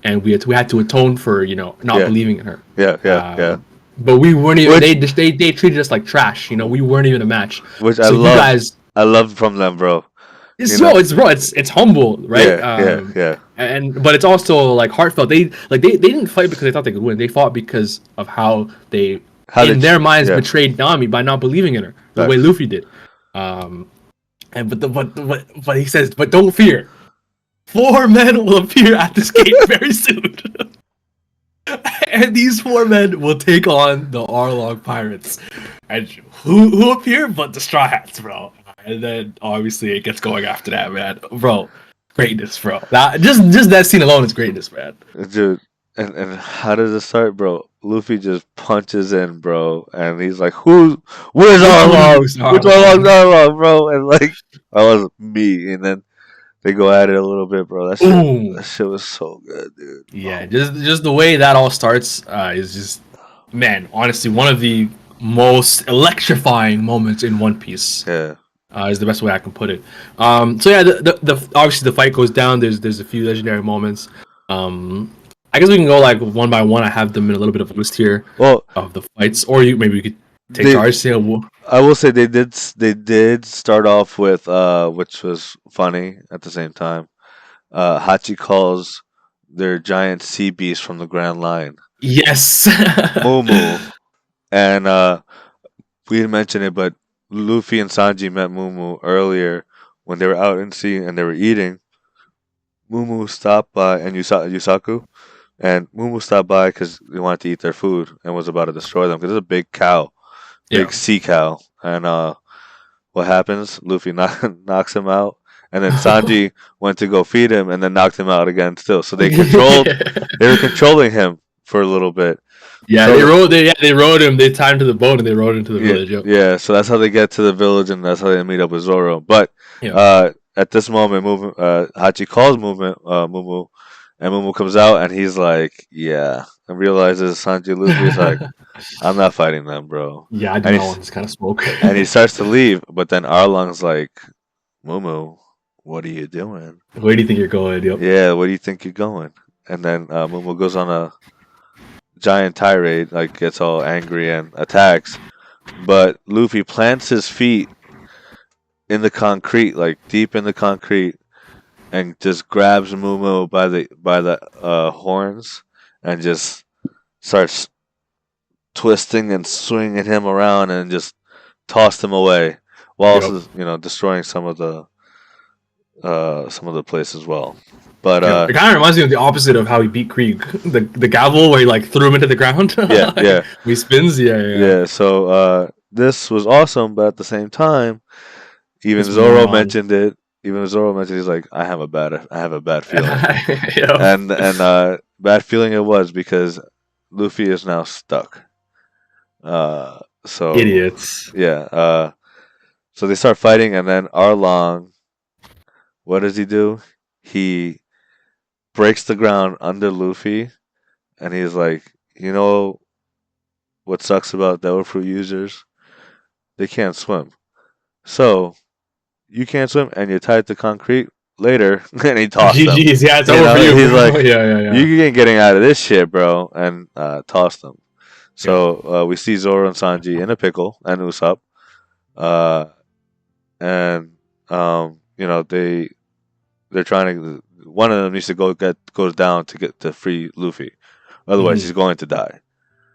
and we had to atone for not believing in her. But we weren't even. They treated us like trash. We weren't even a match. Which I love. I love from them, bro. It's humble, right? But it's also like heartfelt. They didn't fight because they thought they could win. They fought because of how they their minds betrayed Nami by not believing in her the way Luffy did. But he says, but don't fear. 4 men will appear at this gate very soon. And these four men will take on the Arlong pirates. And who appear but the Straw Hats, bro. And then obviously it gets going after that, man. Bro, greatness, bro. Just that scene alone is greatness, man. Dude. And how does it start, bro? Luffy just punches in, bro, and he's like, where's Arlong? Where's Arlong, bro?" And like, I was me, and then they go at it a little bit, bro. That shit was so good, dude. Yeah, just the way that all starts is just, man, honestly, one of the most electrifying moments in One Piece. Yeah. Is the best way I can put it. So yeah, the obviously the fight goes down. There's a few legendary moments. I guess we can go like one by one. I have them in a little bit of a list here. Well, of the fights, or maybe we could take charge. I will say they did start off with which was funny at the same time. Hachi calls their giant sea beast from the Grand Line. Yes. Mumu. And we didn't mention it, but Luffy and Sanji met Mumu earlier when they were out in sea and they were eating. Mumu stopped by, and Yusaku, and Mumu stopped by because they wanted to eat their food and was about to destroy them because it's a big cow, big sea cow. And what happens? Luffy knocks him out, and then Sanji went to go feed him and then knocked him out again still. So they were controlling him for a little bit. Yeah, so, they rode him. They tied him to the boat and they rode him to the village. Yep. Yeah, so that's how they get to the village and that's how they meet up with Zoro. But at this moment, Hachi calls Mumu, and Mumu comes out and he's like, "Yeah," and realizes Sanji Luffy is like, "I'm not fighting them, bro." Yeah, I do not want this kind of smoke. And he starts to leave, but then Arlong's like, "Mumu, what are you doing? Where do you think you're going?" Yep. Yeah, where do you think you're going? And then Mumu goes on a giant tirade, like gets all angry and attacks, but Luffy plants his feet in the concrete, like deep in the concrete, and just grabs Mumu by the horns and just starts twisting and swinging him around and just tossed him away, while also destroying some of the place as well. But it kind of reminds me of the opposite of how he beat Krieg. The gavel where he like threw him into the ground. Yeah. He spins. Yeah. So this was awesome, but at the same time, even Zoro mentioned it. Even Zoro mentioned he's like, I have a bad feeling, and bad feeling it was because Luffy is now stuck. So idiots. Yeah. So they start fighting, and then Arlong, what does he do? He breaks the ground under Luffy, and he's like, you know what sucks about Devil Fruit users? They can't swim. So you can't swim, and you're tied to concrete. Later, and he tossed them. GG's, yeah, it's over for you. He's like, yeah. You ain't getting out of this shit, bro, and tossed them. So we see Zoro and Sanji in a pickle, and Usopp, and they're trying to. One of them needs to go down to free Luffy, otherwise he's going to die.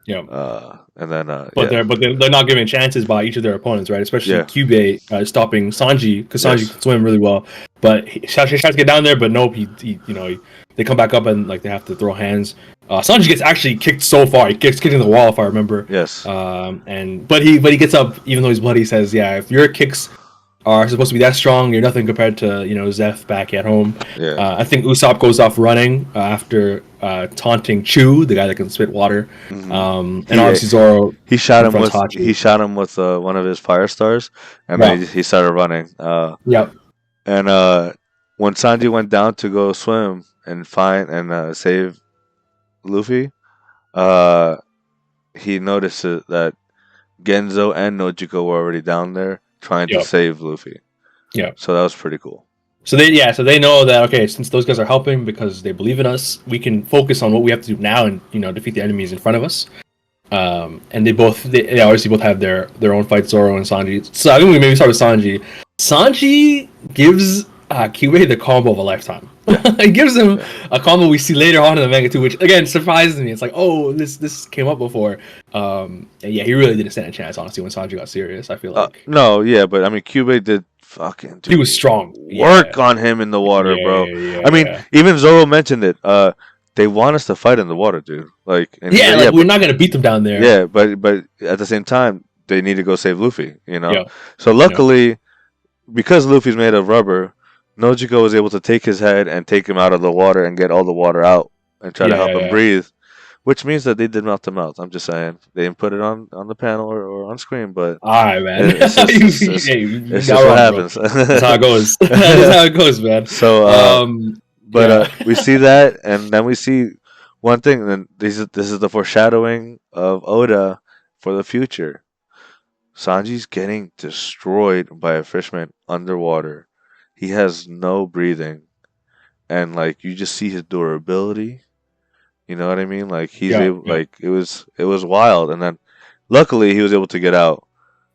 Yeah. And then they're not giving chances by each of their opponents, right? Especially Kyubey stopping Sanji because Sanji can swim really well, but he tries to get down there, but nope. They come back up and like they have to throw hands. Sanji gets actually kicked so far. He gets kicked in the wall, if I remember. Yes. But he gets up even though he's bloody. He says, "Yeah, if your kicks are supposed to be that strong, you're nothing compared to Zeph back at home." Yeah. I think Usopp goes off running after taunting Chu, the guy that can spit water. Mm-hmm. And obviously Zoro. He shot him with one of his fire stars, and then he started running. Yep. And when Sanji went down to go swim and find and save Luffy, he noticed that Genzo and Nojiko were already down there trying to save Luffy. Yeah. So that was pretty cool. So they know that, okay, since those guys are helping because they believe in us, we can focus on what we have to do now and defeat the enemies in front of us. And they obviously both have their own fights, Zoro and Sanji. So I think we maybe start with Sanji. Sanji gives Kyubey the combo of a lifetime. It gives him a combo we see later on in the manga too, which again surprises me. It's like, oh, this came up before. And yeah, he really didn't stand a chance, honestly, when Sanji got serious. I feel like no, yeah, but I mean, Kyubey did fucking. He was strong. Work on him in the water, bro. I mean, even Zoro mentioned it. they want us to fight in the water, dude. Like, and he's Yeah, like, like yeah, we're not gonna beat them down there. yeah, but at the same time, they need to go save Luffy. You know. Yeah, So yeah, luckily, because Luffy's made of rubber, Nojiko was able to take his head and take him out of the water and get all the water out and try to yeah, help yeah, him yeah. breathe. Which means that they did melt him out. I'm just saying they didn't put it on the panel or on screen, but All right, man. it's just it's just Hey, you it's got just what wrong, bro. happens. That's how it goes. That's how it goes, man. So, but Yeah, we see that, and then we see one thing. And then this is the foreshadowing of Oda for the future. Sanji's getting destroyed by a fishman underwater. He has no breathing, and like you just see his durability. You know what I mean? Like he's yeah, able, yeah, like it was wild, and then luckily he was able to get out.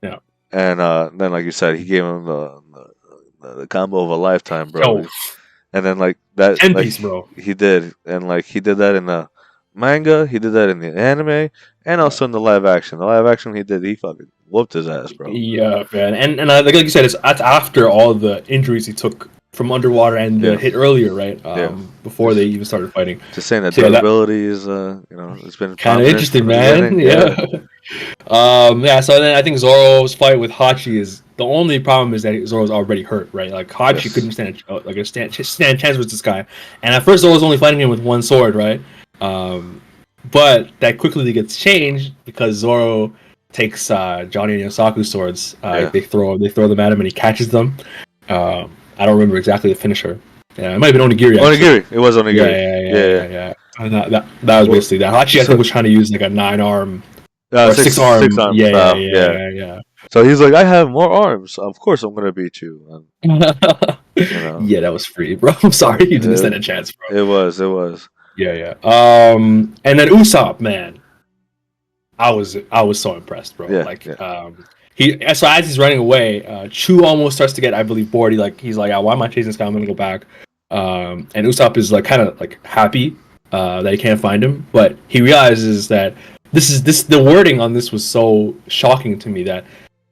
yeah. And then, like you said, he gave him the combo of a lifetime, bro. Yo, And then like that, 10 piece, bro. he did, and like he did that in the manga, he did that in the anime, and Yeah. also in the live action. The live action he fucking whooped his ass, bro. Yeah, man, and like you said, that's after all the injuries he took from underwater and the Yeah, hit earlier, right? yeah. Before they Just even started fighting. just saying that So yeah, that durability is it's been kind of prominent interesting, from the man. beginning. Yeah. Yeah. Yeah. So then I think Zoro's fight with Hachi is the only problem is that Zoro's already hurt, right? Like Hachi Yes. couldn't stand a chance with this guy, and at first Zoro's only fighting him with one sword, right? But that quickly gets changed because Zoro takes Johnny and Yosaku's swords. Yeah. They throw them at him, and he catches them. I don't remember exactly the finisher. Yeah, it might have been Onigiri. Actually. Onigiri. It was Onigiri. Yeah. And that was basically that. Hachi, I think, was trying to use like a 9-arm or Six 6-arm. arm Yeah, style. yeah. So he's like, I have more arms. Of course, I'm gonna beat you. And, Yeah, that was free, bro. I'm sorry you didn't stand a chance, bro. It was. Yeah. And then Usopp, man, I was so impressed, bro. He so as he's running away, Chu almost starts to get, I believe, bored. He's like, why am I chasing this guy? I'm gonna go back. And Usopp is like kind of like happy that he can't find him, but he realizes that the wording on this was so shocking to me that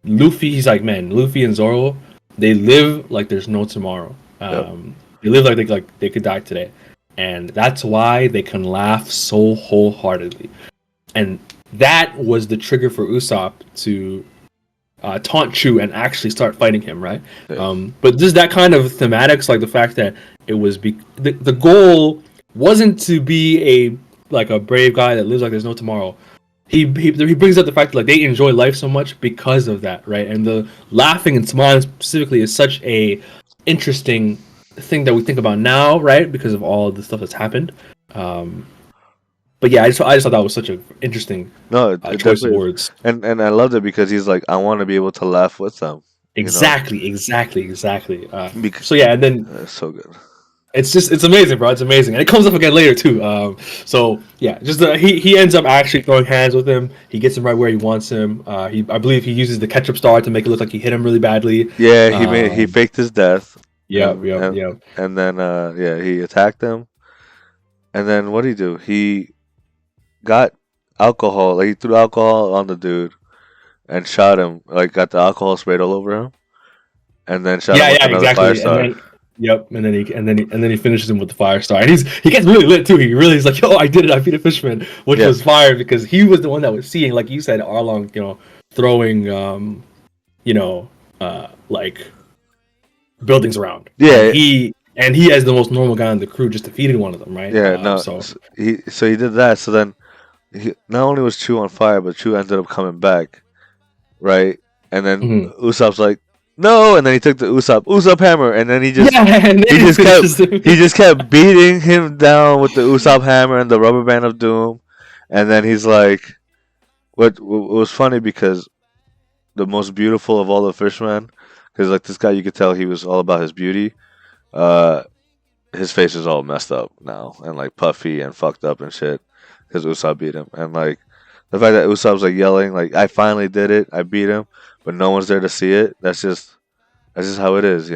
he's like, man, Luffy and Zoro, they live like there's no tomorrow. They live like they could die today, and that's why they can laugh so wholeheartedly. And that was the trigger for Usopp to taunt Chu and actually start fighting him, right? Yeah. But just that kind of thematics, like the fact that it was the goal wasn't to be a brave guy that lives like there's no tomorrow. He brings up the fact that like they enjoy life so much because of that, right? And the laughing and smiling specifically is such a interesting thing that we think about now, right? Because of all the stuff that's happened. But yeah, I just thought that was such an interesting choice of words. And I loved it because he's like, I want to be able to laugh with them. Exactly. So yeah, and then That's so good. it's amazing, bro. It's amazing, and it comes up again later too. So yeah, just he ends up actually throwing hands with him. He gets him right where he wants him. I believe he uses the ketchup star to make it look like he hit him really badly. Yeah, he faked his death. Yeah. And then he attacked him. And then what did he do? He got alcohol. Like he threw alcohol on the dude and shot him. Like got the alcohol sprayed all over him, and then shot him with another fire star. And then he finishes him with the fire star, and he gets really lit too. He really is like, yo, I did it. I beat a Fishman, which was fire because he was the one that was seeing, like you said, Arlong, throwing, like buildings around. Yeah, and he as the most normal guy on the crew just defeated one of them, right? Yeah, so he did that. So then, not only was Chu on fire, but Chu ended up coming back, right? And then Usopp's like, no, and then he took the Usopp hammer, and then he just kept beating him down with the Usopp hammer and the rubber band of doom, and then he's like, what was funny because the most beautiful of all the fishermen, because like this guy, you could tell he was all about his beauty. His face is all messed up now and like puffy and fucked up and shit because Usopp beat him, and like the fact that Usopp's like yelling like, I finally did it, I beat him, but no one's there to see it. That's just how it is,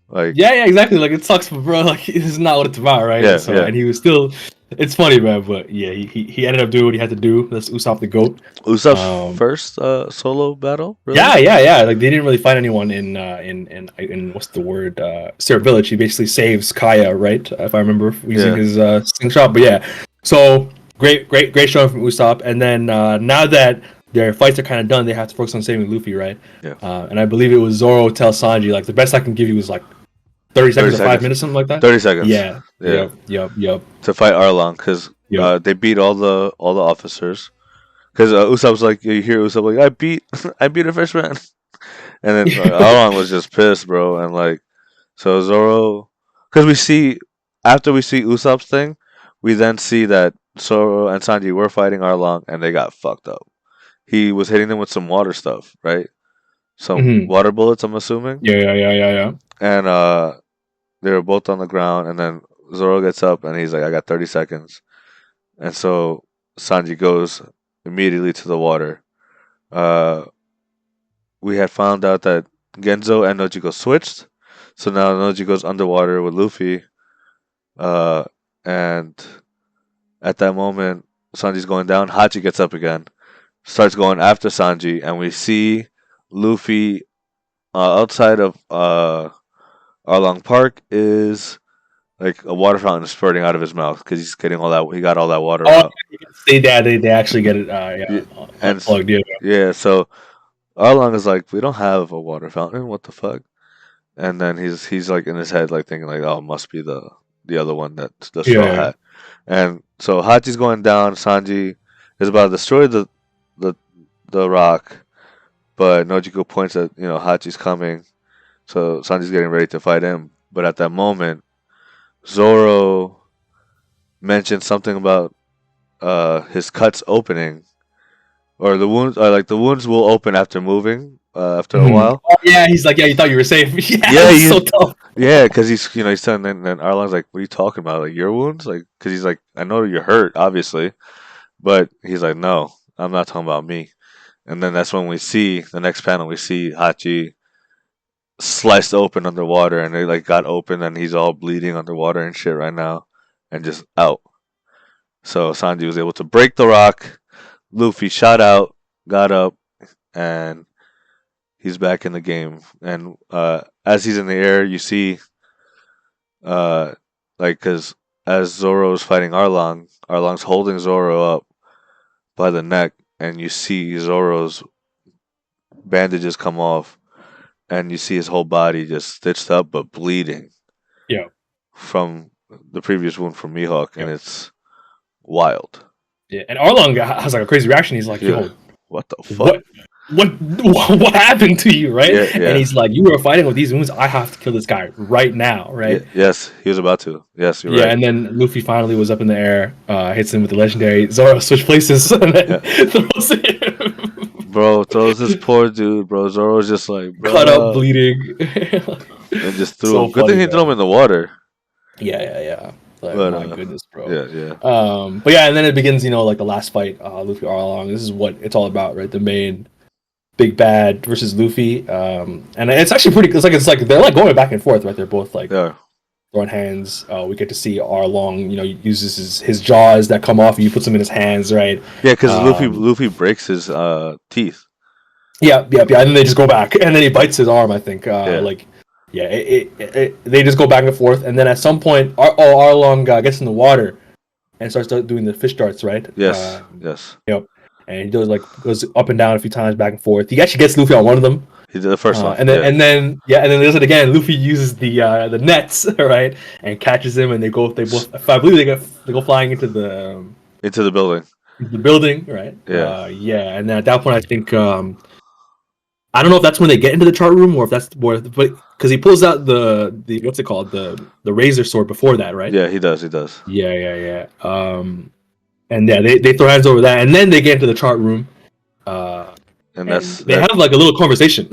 Like yeah, exactly. Like it sucks, but bro, like it's not what it's about, right? Yeah, so, and he was still. It's funny, man, but yeah, he ended up doing what he had to do. That's Usopp the GOAT. Usopp's first solo battle. Really? Yeah. Like they didn't really find anyone in what's the word? Syrup Village. He basically saves Kaya, right? If I remember using his slingshot. But yeah, So great showing from Usopp. And then now that their fights are kind of done, they have to focus on saving Luffy, right? Yeah. And I believe it was Zoro tells Sanji like the best I can give you is like 30 30 seconds or 5 seconds. minutes, something like that. 30 seconds. Yeah. Yeah. Yep. To fight Arlong, because Yep. they beat all the officers. Because Usopp's like, you hear Usopp like, I beat a Fishman. And then Arlong was just pissed, bro. And like, so Zoro, because after we see Usopp's thing, we then see that Zoro and Sanji were fighting Arlong, and they got fucked up. He was hitting them with some water stuff, right? Some Mm-hmm. water bullets, I'm assuming. Yeah. And they were both on the ground, and then Zoro gets up and he's like, I got 30 seconds. And so Sanji goes immediately to the water. Uh, we had found out that Genzo and Nojiko switched. So now Nojiko's underwater with Luffy. And at that moment, Sanji's going down. Hachi gets up again, starts going after Sanji, and we see Luffy outside of Arlong Park is like a water fountain spurting out of his mouth because he's getting all that. He got all that water Oh, out. they actually get it. Yeah, and Unplugged. Yeah. yeah, so Arlong is like, we don't have a water fountain. What the fuck? And then he's like in his head like thinking like, oh, it must be the other one that the straw Yeah. hat. And so Hachi's going down. Sanji is about to destroy the the rock, but Nojiko points at Hachi's coming. So Sanji's getting ready to fight him. But at that moment, Zoro mentioned something about his cuts opening, or the wounds. Like the wounds will open after moving. After a while. Oh, yeah, he's like, yeah, you thought you were safe. Yeah, he's so tough. Yeah, because he's telling, and then Arlong's like, "What are you talking about? Like your wounds? Like, because he's like, I know you're hurt, obviously, but he's like, no, I'm not talking about me." And then that's when we see the next panel. We see Hachi sliced open underwater, and they like got open, and he's all bleeding underwater and shit right now, and just out. So Sanji was able to break the rock. Luffy shot out, got up, and he's back in the game. And as he's in the air, you see, because as Zoro is fighting Arlong, Arlong's holding Zoro up by the neck, and you see Zoro's bandages come off, and you see his whole body just stitched up but bleeding. Yeah. From the previous wound from Mihawk, and it's wild. Yeah, and Arlong has like a crazy reaction. He's like, "Yo, what the fuck? What happened to you?" Right? Yeah. And he's like, "You were fighting with these wounds. I have to kill this guy right now." Right? Yes, he was about to. Yes, you're right. Yeah, and then Luffy finally was up in the air, hits him with the legendary. Zoro switch places and then throws him. Bro, throws this poor dude, bro. Zoro's just like, bro. Cut up, bleeding. And just threw him. Good thing he threw him in the water. Yeah. Like, but, my goodness, bro. Yeah. But yeah, and then it begins, like the last fight, Luffy Arlong. This is what it's all about, right? The main big bad versus Luffy. And it's actually pretty. It's like they're like going back and forth, right? They're both like throwing hands. We get to see Arlong, uses his jaws that come off, and you put them in his hands, right? Yeah, because Luffy breaks his teeth. Yeah. And then they just go back, and then he bites his arm. I think, they just go back and forth, and then at some point, Arlong gets in the water and starts doing the fish darts, right? Yes. Yep. And he goes up and down a few times, back and forth. He actually gets Luffy on one of them. He did the first one, and then there's it again. Luffy uses the nets, right, and catches him, and they both. I believe they go flying into the building. The building, right? Yeah. And then at that point, I think. I don't know if that's when they get into the chart room or if that's more, but because he pulls out the what's it called, the razor sword before that, right? Yeah, he does. Yeah. And they throw hands over that, and then they get into the chart room. And they have like a little conversation.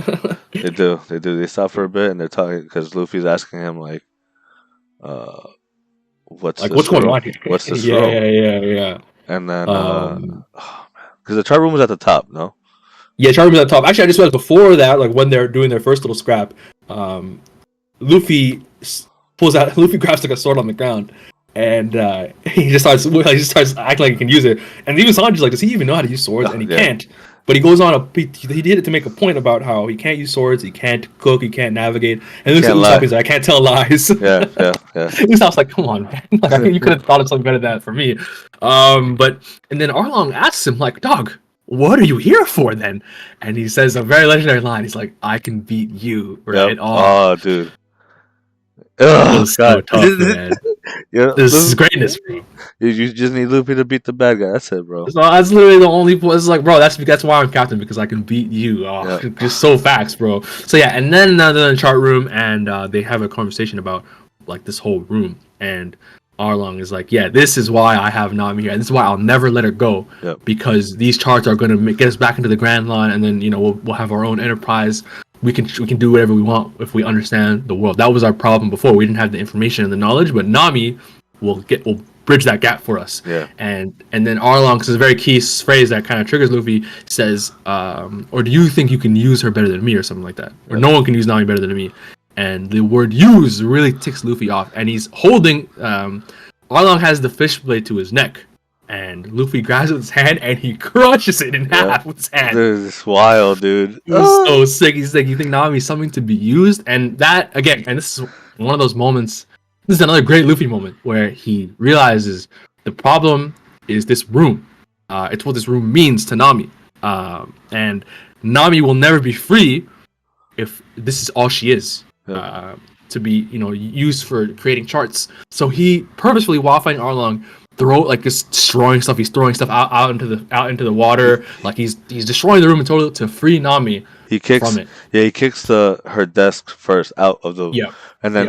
They do. They stop for a bit and they're talking because Luffy's asking him like, what's going on here? What's this room? Yeah. And then, because the chart room was at the top, no? Yeah, chart room is at the top. Actually, I just realized before that, like when they're doing their first little scrap, Luffy grabs like a sword on the ground, and he just starts acting like he can use it. And even Sanji's like, does he even know how to use swords? And he can't. But he goes on he did it to make a point about how he can't use swords, he can't cook, he can't navigate. And looks at Usopp, he's like, I can't tell lies. Yeah. Usopp's like, come on, man. Like, you could have thought of something better than that for me. And then Arlong asks him, like, dog, what are you here for then? And he says a very legendary line. He's like, I can beat you, right? Yep. Oh, dude. Oh, so tough, man. Yeah, this is greatness, bro. You just need Luffy to beat the bad guy. That's it, bro. So that's literally the only. It's like, bro, that's why I'm captain, because I can beat you. Oh, yeah. Just so facts, bro. So yeah, and then they're in the chart room, and they have a conversation about like this whole room, and Arlong is like, yeah, this is why I have Nami here, and this is why I'll never let her go, because these charts are going to get us back into the Grand Line, and then we'll have our own enterprise. We can do whatever we want if we understand the world. That was our problem before. We didn't have the information and the knowledge, but Nami will bridge that gap for us. Yeah. And then Arlong, because it's a very key phrase that kind of triggers Luffy, says, or do you think you can use her better than me, or something like that? Or no one can use Nami better than me. And the word use really ticks Luffy off. And he's holding, Arlong has the fish blade to his neck. And Luffy grabs it with his hand and he crushes it in half with his hand. Dude, it's wild, dude. He's so sick. He's like, you think Nami is something to be used? And that, again, and this is one of those moments, this is another great Luffy moment where he realizes the problem is this room. It's what this room means to Nami. And Nami will never be free if this is all she is. To be, used for creating charts. So he purposefully, while fighting Arlong, just destroying stuff. He's throwing stuff out into the water. Like he's destroying the room in total to free Nami. He kicks from it. Yeah, he kicks her desk first out of the. Yeah. And then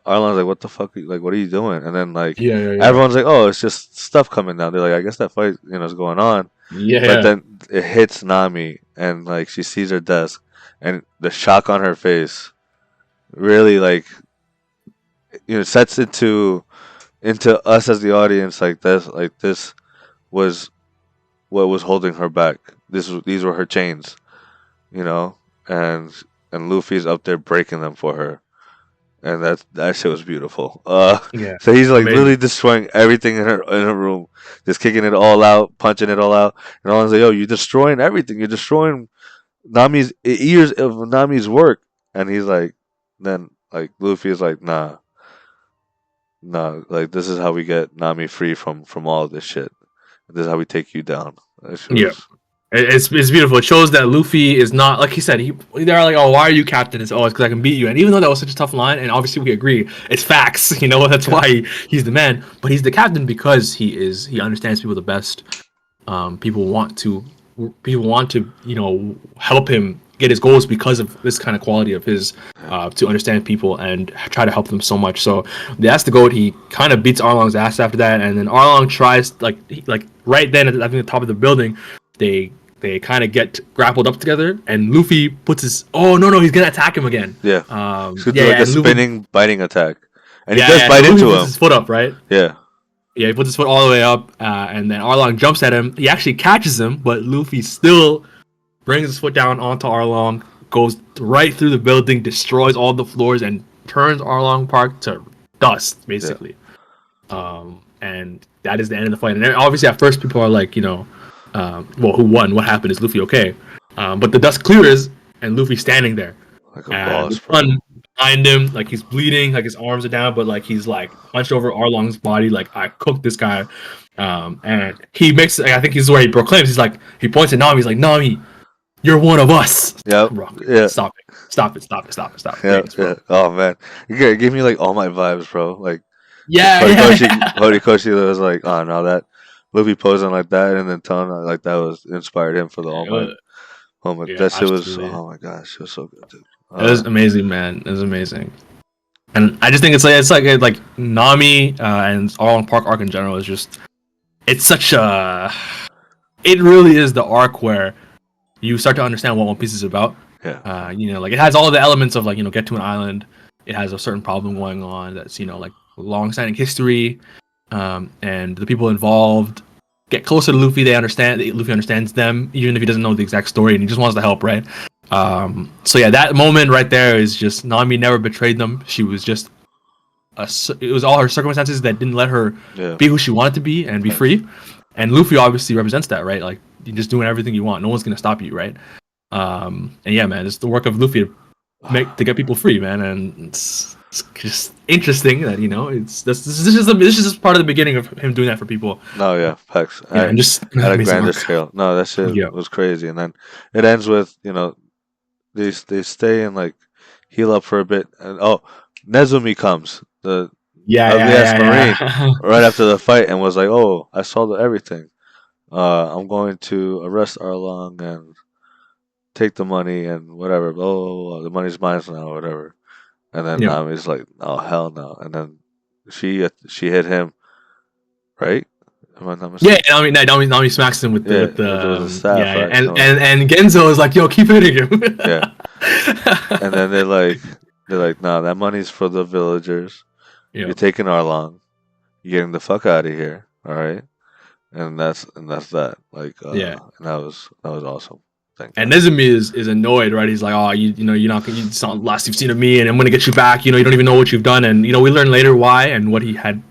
Arlong's like, "What the fuck? Like, what are you doing?" And then yeah. everyone's like, "Oh, it's just stuff coming down." They're like, "I guess that fight, is going on." Yeah. But then it hits Nami, and like she sees her desk, and the shock on her face really sets into us as the audience like this was what was holding her back. These were her chains, and Luffy's up there breaking them for her, and that shit was beautiful. So he's like literally destroying everything in her room, just kicking it all out, punching it all out, and all like, "Yo, you're destroying everything. You're destroying Nami's years of Nami's work." And he's like, then like Luffy is like, nah, like this is how we get Nami free from all of this shit. This is how we take you down. It's beautiful. It shows that Luffy is not, like he said, they're like, oh, why are you captain? It's because I can beat you. And even though that was such a tough line, and obviously we agree, it's facts. That's why he's the man. But he's the captain because he understands people the best. People want to help him get his goals because of this kind of quality of his, to understand people and try to help them so much. So that's the goat. He kind of beats Arlong's ass after that, and then Arlong tries like right then at the top of the building, they kind of get grappled up together, and Luffy puts his he's gonna attack him again. He's gonna do like a spinning biting attack, and he does bite into him. His foot up, right? Yeah, he puts his foot all the way up, and then Arlong jumps at him. He actually catches him, but Luffy still brings his foot down onto Arlong, goes right through the building, destroys all the floors, and turns Arlong Park to dust, basically. And that is the end of the fight. And obviously, at first, people are like, who won? What happened? Is Luffy okay? But the dust clears, and Luffy's standing there. Like a boss, bro. Behind him, like he's bleeding, like his arms are down, but like he's like hunched over Arlong's body, like I cooked this guy. And he makes, I think this is where he proclaims, he points at Nami, he's like, Nami, you're one of us. Yep. Bro, yeah. Stop it. Yeah. Thanks, yeah. Oh man, you gave me like all my vibes, bro. Like, Horikoshi was like, oh no, that Luffy posing like that, and then telling like that was inspired him for the All Might moment. That shit was, oh my gosh, it was so good, dude. It was amazing, man. It was amazing. And I just think it's like Nami and Arlong Park Arc in general is just, it's such a, it really is the arc where you start to understand what One Piece is about. Yeah. Like it has all the elements of like, get to an island. It has a certain problem going on that's, like long-standing history. And the people involved get closer to Luffy. Luffy understands them, even if he doesn't know the exact story, and he just wants to help, right? So yeah, that moment right there is just, Nami never betrayed them. She was just it was all her circumstances that didn't let her be who she wanted to be and be free. and Luffy obviously represents that, right? Like you're just doing everything you want. No one's gonna stop you, right? And yeah, man, it's the work of Luffy to get people free, man, and it's just interesting that this is just part of the beginning of him doing that for people. No, yeah, facts. And just At a amazing grander work. scale. No, that shit Yeah, was crazy. And then it ends with they stay and like heal up for a bit. And Nezumi comes, the yeah, ugly ass yeah, Marine, yeah. right after the fight, and was like, "Oh, I saw everything. I'm going to arrest Arlong and take the money and whatever. Blah, blah, blah, blah. The money's mine now, whatever." And then Yeah. Nami's like, "Oh hell no!" And then she hit him, right? Am I not Yeah, mistaken? Nami smacks him with the Yeah, with the with the staff, right? and Genzo is like, yo, keep hitting him. Yeah, and then they're like, "Nah, that money's for the villagers. Yeah, You're taking Arlong. You're getting the fuck out of here, all right?" And that's that. Like, yeah. and that was awesome. Thank And God. Nezumi is annoyed, right? He's like, oh, you're not gonna, it's not the last you've seen of me, and I'm gonna get you back. You don't even know what you've done, and we learn later why and what he had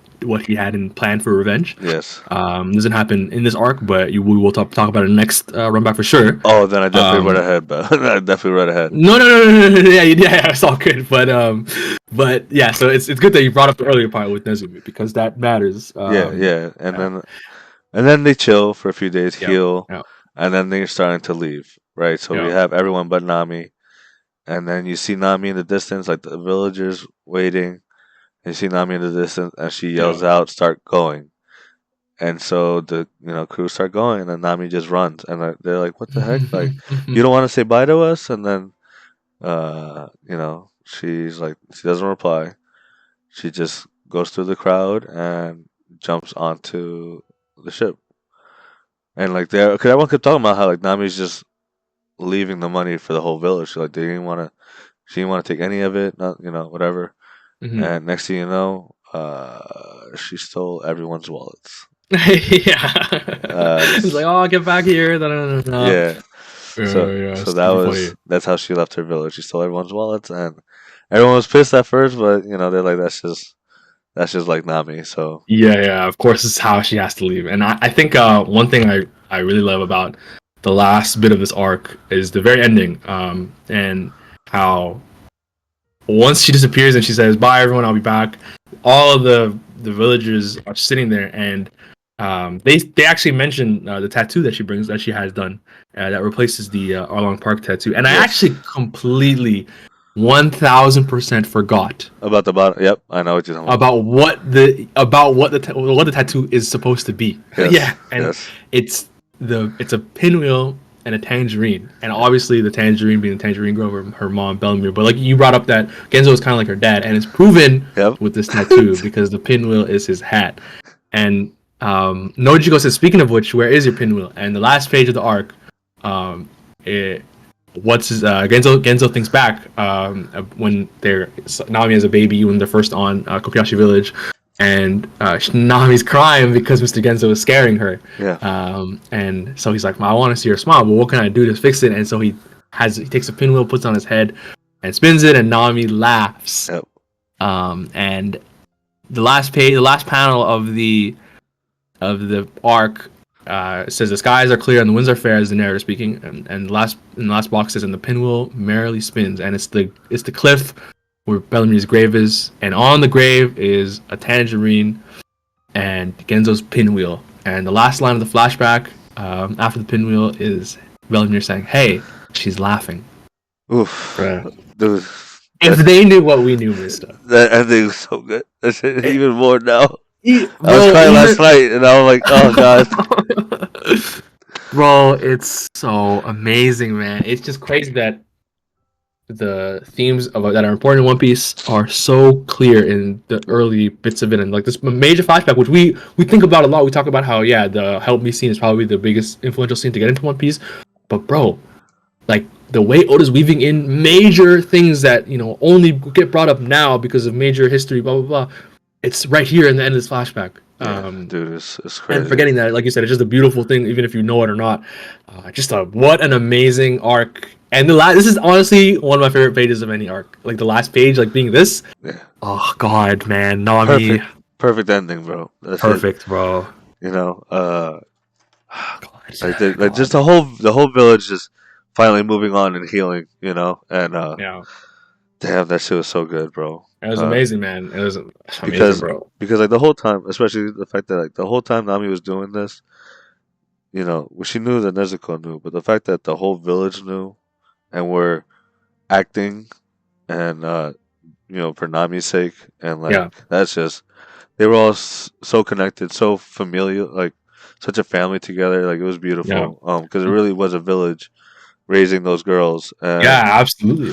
in plan for revenge. Yes. Doesn't happen in this arc, but we will talk about it in the next run back for sure. Oh, then I definitely read Um, ahead, but I definitely read ahead. no, yeah, it's all good, but yeah, so it's good that you brought up the earlier part with Nezumi because that matters. Yeah. And Yeah, then they chill for a few days, yeah, heal, yeah, and then they're starting to leave. Right. So we yeah, have everyone but Nami, and then you see Nami in the distance, like the villagers waiting. And you see Nami in the distance, and she yeah. yells out, "Start going!" And so the crew start going, and then Nami just runs, and they're like, "What the heck? Like, you don't want to say bye to us?" And then, she's like, she doesn't reply. She just goes through the crowd and jumps onto the ship. And like, because everyone kept talking about how like Nami's just leaving the money for the whole village. Like, she didn't want to take any of it, not whatever. Mhm. And next thing you know, she stole everyone's wallets. Yeah. Uh, He's like, "Oh, get back here!" Da, da, da, da. yeah. Yeah, So yeah, so it's that super funny. that's how she left her village. She stole everyone's wallets, and everyone was pissed at first, but they're like, that's just like Nami. So Yeah, yeah. Of course, it's how she has to leave. And I think one thing I really love about the last bit of this arc is the very ending. And how once she disappears and she says, "Bye, everyone, I'll be back." All of the villagers are sitting there, and they actually mention the tattoo that she has done that replaces the Arlong Park tattoo. And I yes, actually completely 1000% forgot about the bottom. Yep, I know what you're talking about. about what the tattoo is supposed to be. Yes, Yeah, and yes, it's a pinwheel and a tangerine, and obviously the tangerine being the tangerine grove, her mom Bellamy. But like you brought up that Genzo is kind of like her dad, and it's proven yep. with this tattoo because the pinwheel is his hat. And Nojiko says, "Speaking of which, where is your pinwheel?" And the last page of the arc, um, it, what's his Genzo thinks back when they're Nami as a baby when they're first on Kobayashi Village, and Nami's crying because Mr. Genzo is scaring her, Yeah, and so he's like, "I want to see her smile, but what can I do to fix it?" And so he takes a pinwheel, puts it on his head, and spins it, and Nami laughs. yep. And the last panel of the arc says the skies are clear and the winds are fair, as the narrator speaking, and the last box says, and the pinwheel merrily spins, and it's the cliff where Bellamy's grave is, and on the grave is a tangerine and Genzo's pinwheel, and the last line of the flashback after the pinwheel is Bellamy saying, "Hey, she's laughing." Oof, Right. dude. If they knew what we knew, Mysta. That ending was so good. That's even more now. I was Bro, crying even last night, and I was like, "Oh God." Bro, it's so amazing, man. It's just crazy that the themes that are important in One Piece are so clear in the early bits of it, and like this major flashback, which we think about a lot. We talk about how the Help Me scene is probably the biggest influential scene to get into One Piece, but bro, like the way Oda's weaving in major things that only get brought up now because of major history, blah blah blah. It's right here in the end of this flashback. Yeah, dude, it's And crazy. forgetting that, like you said, it's just a beautiful thing, even if you know it or not. What an amazing arc. And this is honestly one of my favorite pages of any arc. Like the last page, like being this. Yeah, Oh God, man, Nami, perfect ending, bro. That's it. perfect, bro. You know, uh, Like God. just the whole village just finally moving on and healing, you know. And Yeah, damn, that shit was so good, bro. it was Uh, amazing, man. It was amazing, because bro. like the whole time, especially the fact that like the whole time Nami was doing this, you know, well, she knew that Nezuko knew, but the fact that the whole village knew and were acting and you know, for Nami's sake, and like Yeah, that's just they were all so connected, so familial, like such a family together. Like it was yeah, beautiful. Because it really was a village raising those girls, yeah, and absolutely.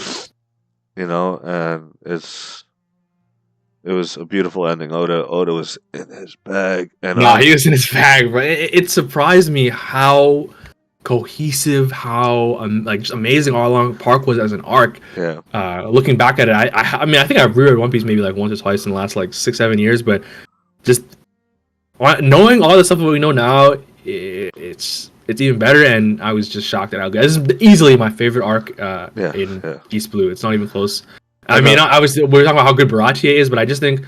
you know, and it was a beautiful ending. Oda was in his bag, and Nah, he was in his bag, bro. It surprised me how cohesive, how like just amazing Arlong Park was as an arc. yeah, Looking back at it, I mean, I think I've reread One Piece maybe like once or twice in the last like 6 7 years, but just knowing all the stuff that we know now, it's even better. And I was just shocked at how good. This is easily my favorite arc yeah, in yeah. East Blue. It's not even close. I And mean, obviously we're talking about how good Baratie is, but I just think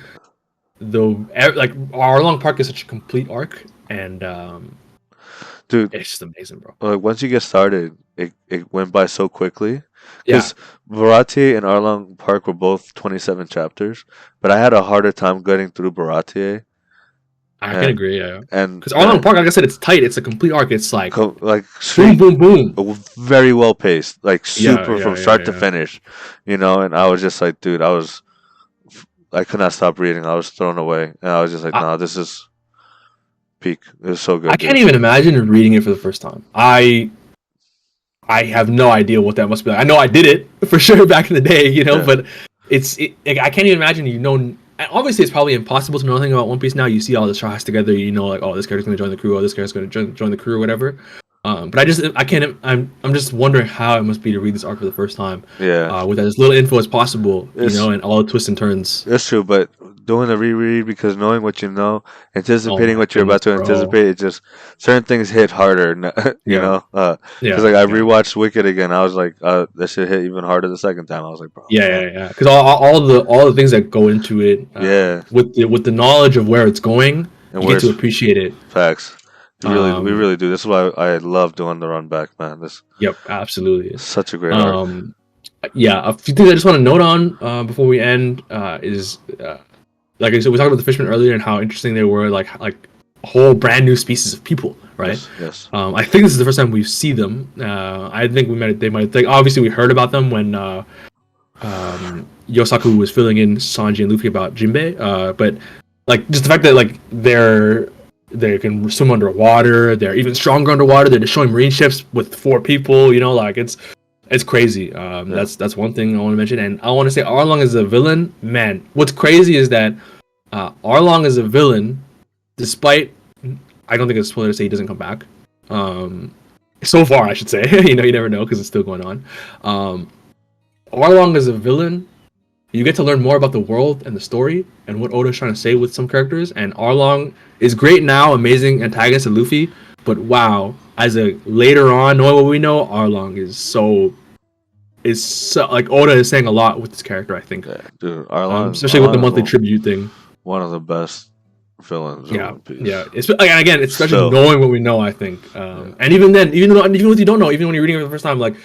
like Arlong Park is such a complete arc, and dude, it's just amazing, bro. like once you get started, it went by so quickly. Yeah, Because Baratie and Arlong Park were both 27 chapters, but I had a harder time getting through Baratie, I can and agree. Yeah, and because Arlong Park, like I said, it's tight. It's a complete arc. It's like like boom, straight, boom, boom. very well paced, like Yeah, super yeah, from yeah, start to yeah. finish, you know. And I was just like, dude, I could not stop reading. I was thrown away, and I was just like, I, nah, this is peak. It was so I good, can't dude. even imagine reading it for the first time. I have no idea what that must be like. I know I did it for sure back in the day, Yeah, but like, I can't even imagine. And obviously it's probably impossible to know anything about One Piece now. You see all the stars together, like, oh, this character's gonna join the crew, oh, this character's gonna join the crew, or whatever. But I can't. I'm just wondering how it must be to read this arc for the first time, yeah. with as little info as possible, It's and all the twists and turns. It's true, but doing a reread because knowing what you know, Oh anticipating my what you're goodness, about to bro. anticipate, it just certain things hit harder, you Yeah, know. Because yeah, like I yeah. rewatched Wicked again, I was like, that shit hit even harder the second time. I was like, bro, Yeah, man, yeah, yeah. Because all the things that go into it, yeah. with the knowledge of where it's going, And you get to where's appreciate it. facts? We Um, really do. This is why I love doing the run back, man. This yep, absolutely. is such a great arc. Um, yeah, a few things I just want to note on before we end is like I said, we talked about the fishmen earlier and how interesting they were, like a whole brand new species of people, right? Yes, yes, I think this is the first time we see them. I think they might think obviously we heard about them when Yosaku was filling in Sanji and Luffy about Jinbei. But like just the fact that like they can swim underwater, they're even stronger underwater. They're destroying marine ships with 4 people. Like it's crazy. yeah, That's one thing I want to mention, and I want to say Arlong is a villain. Man, what's crazy is that Arlong is a villain, despite I don't think it's a spoiler to say he doesn't come back. Um, so far, I should say. You never know because it's still going on. Arlong is a villain. You get to learn more about the world and the story and what Oda's trying to say with some characters. And Arlong is great now, amazing antagonist to Luffy. But wow, as a later on, knowing what we know, Arlong is so like Oda is saying a lot with this character. I think, yeah, dude. especially with the Arlong is monthly tribute thing. one of the best villains in Yeah, One Piece. yeah. It's like, and again, especially Still, knowing what we know. I think, yeah, and even then, even what you don't know, even when you're reading it for the first time, like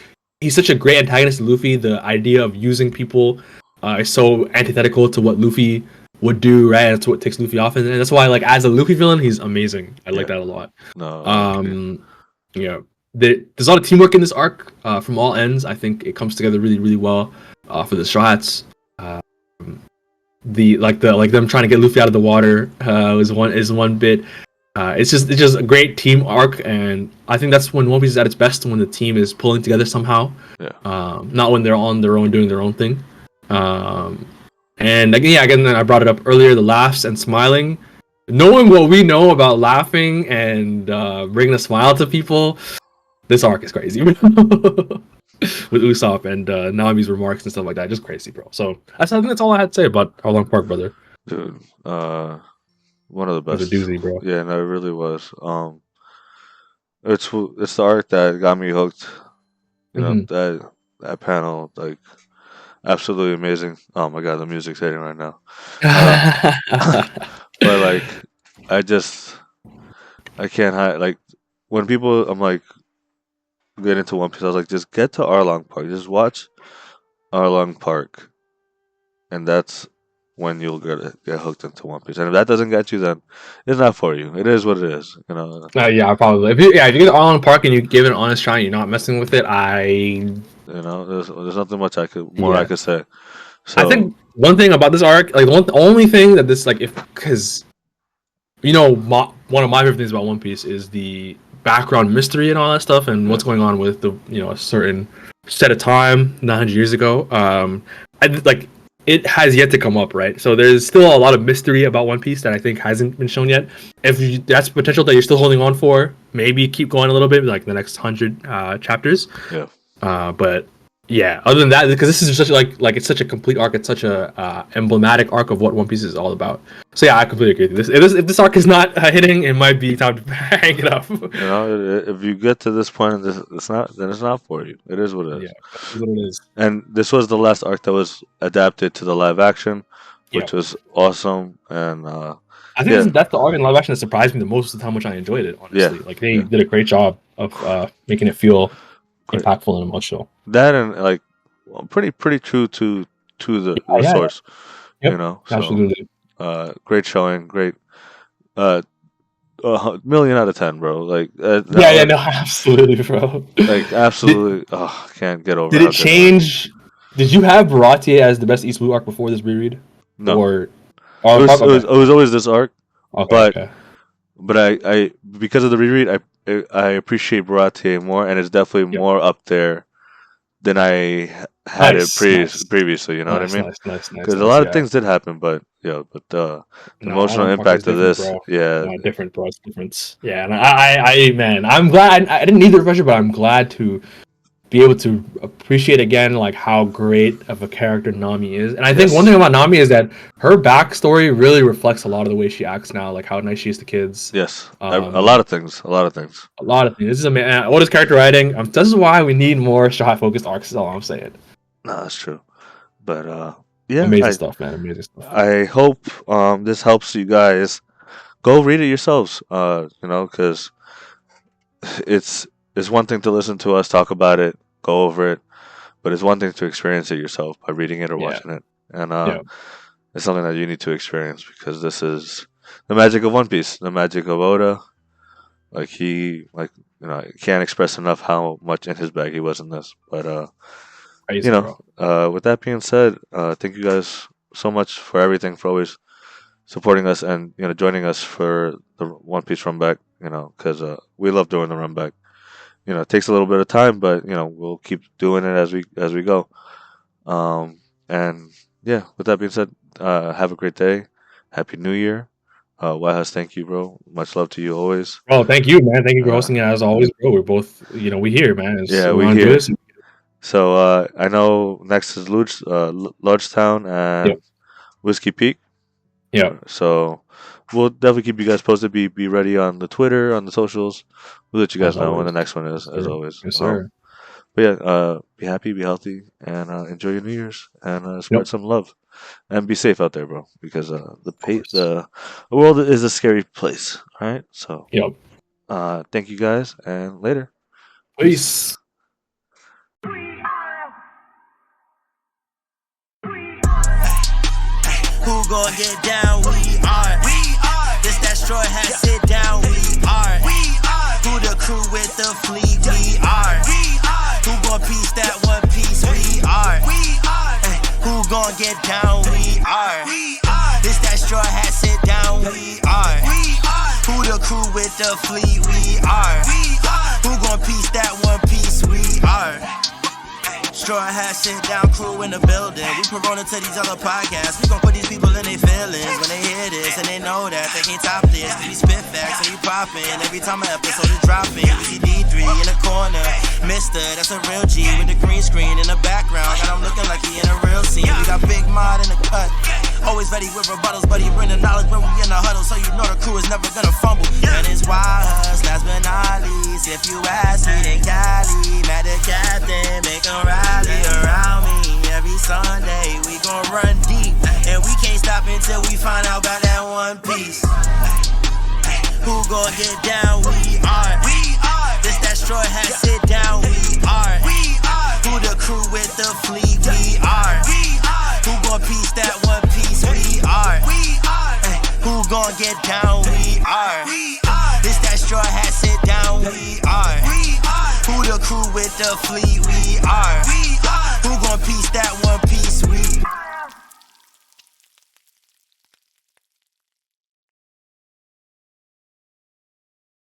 he's such a great antagonist to Luffy. The idea of using people is so antithetical to what Luffy would do, right? That's what takes Luffy off, and that's why, like, as a Luffy villain, he's amazing. I like yeah. that a lot. No, I agree. Um, yeah, there's a lot of teamwork in this arc from all ends. I think it comes together really, really well for the shots. Um, like them trying to get Luffy out of the water is one bit. It's just a great team arc, and I think that's when One Piece is at its best when the team is pulling together somehow. Yeah, Not when they're on their own doing their own thing. Um, and again, I brought it up earlier: the laughs and smiling. Knowing what we know about laughing and bringing a smile to people, this arc is crazy. With Usopp and Nami's remarks and stuff like that, just crazy, bro. So I think that's all I had to say about Arlong Park, brother. dude. One of the It was a best. doozy, bro. Yeah, no, it really was. It's the art that got me hooked. You know Hmm. that panel, like absolutely amazing. Oh my god, the music's hitting right now. Uh, but like, I just I can't hide. Like when people, I'm like, get into One Piece, I was like, just get to Arlong Park. Just watch Arlong Park, and that's when you'll get hooked into One Piece. And if that doesn't get you, then it's not for you. It is what it is, you know. Yeah, probably. If you get Arlong Park and you give it an honest try, and you're not messing with it. You know, there's nothing much I Yeah. could say. I So think one thing about this arc, like the only thing that this like, if because one of my favorite things about One Piece is the background mystery and all that stuff, and what's going on with the a certain set of time 900 years ago. Like it has yet to come up, right? So there's still a lot of mystery about One Piece that I think hasn't been shown yet. If that's potential that you're still holding on for, maybe keep going a little bit, like the next 100 chapters. yeah. But yeah, other than that, because this is such like it's such a complete arc, it's such a emblematic arc of what One Piece is all about. So yeah, I completely agree with this. If this arc is not hitting, it might be time to hang it up. You know, if you get to this point and it's not, then it's not for you. It is what it is. Yeah, that's what it is. And this was the last arc that was adapted to the live action, which was awesome. And I think that's the arc in live action that surprised me the most of how much I enjoyed it. Honestly, like they did a great job of making it feel impactful and emotional. That and like pretty true to the source. Yep. You know, Absolutely. Great showing, great. Million out of 10, bro. Like no, absolutely, bro. Like absolutely. Can't get over. Did it change? Did you have Baratie as the best East Blue arc before this reread? No. Or it was always this arc. Okay, but I because of the reread, I appreciate Baratie more, and it's definitely more up there than I had it previously. You know what I mean? Because a lot of things did happen, but the emotional impact of this, different, bro. It's different. Yeah, and man, I'm glad I didn't need the refresher, but I'm glad to be able to appreciate again like how great of a character Nami is. And I think one thing about Nami is that her backstory really reflects a lot of the way she acts now, like how nice she is to kids. Yes, a lot of things. This is what is character writing? This is why we need more shot focused arcs. Is all I'm saying. No, that's true. But yeah, amazing stuff, man. Amazing stuff. I hope this helps you guys. Go read it yourselves. Because it's one thing to listen to us talk about it, go over it, but it's one thing to experience it yourself by reading it or watching it. And it's something that you need to experience because this is the magic of One Piece, the magic of Oda. Like I can't express enough how much in his bag he was in this. But with that being said, thank you guys so much for everything, for always supporting us and joining us for the One Piece Runback. Because we love doing the Runback. It takes a little bit of time, but we'll keep doing it as we go. And yeah, with that being said, have a great day. Happy New Year. Huss, thank you, bro. Much love to you always. Oh, thank you, man. Thank you for hosting it as always, bro. We're both, we here, man. We here. So I know next is Lodgetown and Whiskey Peak. Yeah. So we'll definitely keep you guys posted. Be ready on the Twitter, on the socials. We'll let you guys know when the next one is, as always. Yes, sir. But yeah, be happy, be healthy, and enjoy your New Year's, and spread some love, and be safe out there, bro. Because the world is a scary place. All right, so thank you guys, and later. Peace. Who gon' get down? We are. This that straw hat, sit down. We are. Who the crew with the fleet? We are. Who gon' piece that one piece? We are. Who gon' get down? We are. This that straw hat, sit down. We are. Who the crew with the fleet? We are. Who gon' piece that one piece? We are. Straw hat, sit down, crew in the building. We Corona to these other podcasts. We gon' put these people in their feelings when they hear this, and they know that they can't top this. We spit facts and we poppin' every time an episode is dropping. We see D3 in the corner, Mysta, that's a real G with the green screen in the background. Got him looking like he in a real scene. We got Big Mod in the cut, always ready with rebuttals, but he bring the knowledge when we in the huddle, so you know the crew is never gonna fumble. And it's wild, last but not least, if you ask me, then Cali, mad the captain, make him rally around me. Every Sunday we gon' run deep, and we can't stop until we find out about that one piece. Who gon' get down? We are. straw hat, sit down, we are. Who the crew with the fleet, we are. Who gon' piece that one piece, we are. Who gon' get down, we are. This that straw hat, sit down, we are. Who the crew with the fleet, we are. Who gon' piece that one piece, we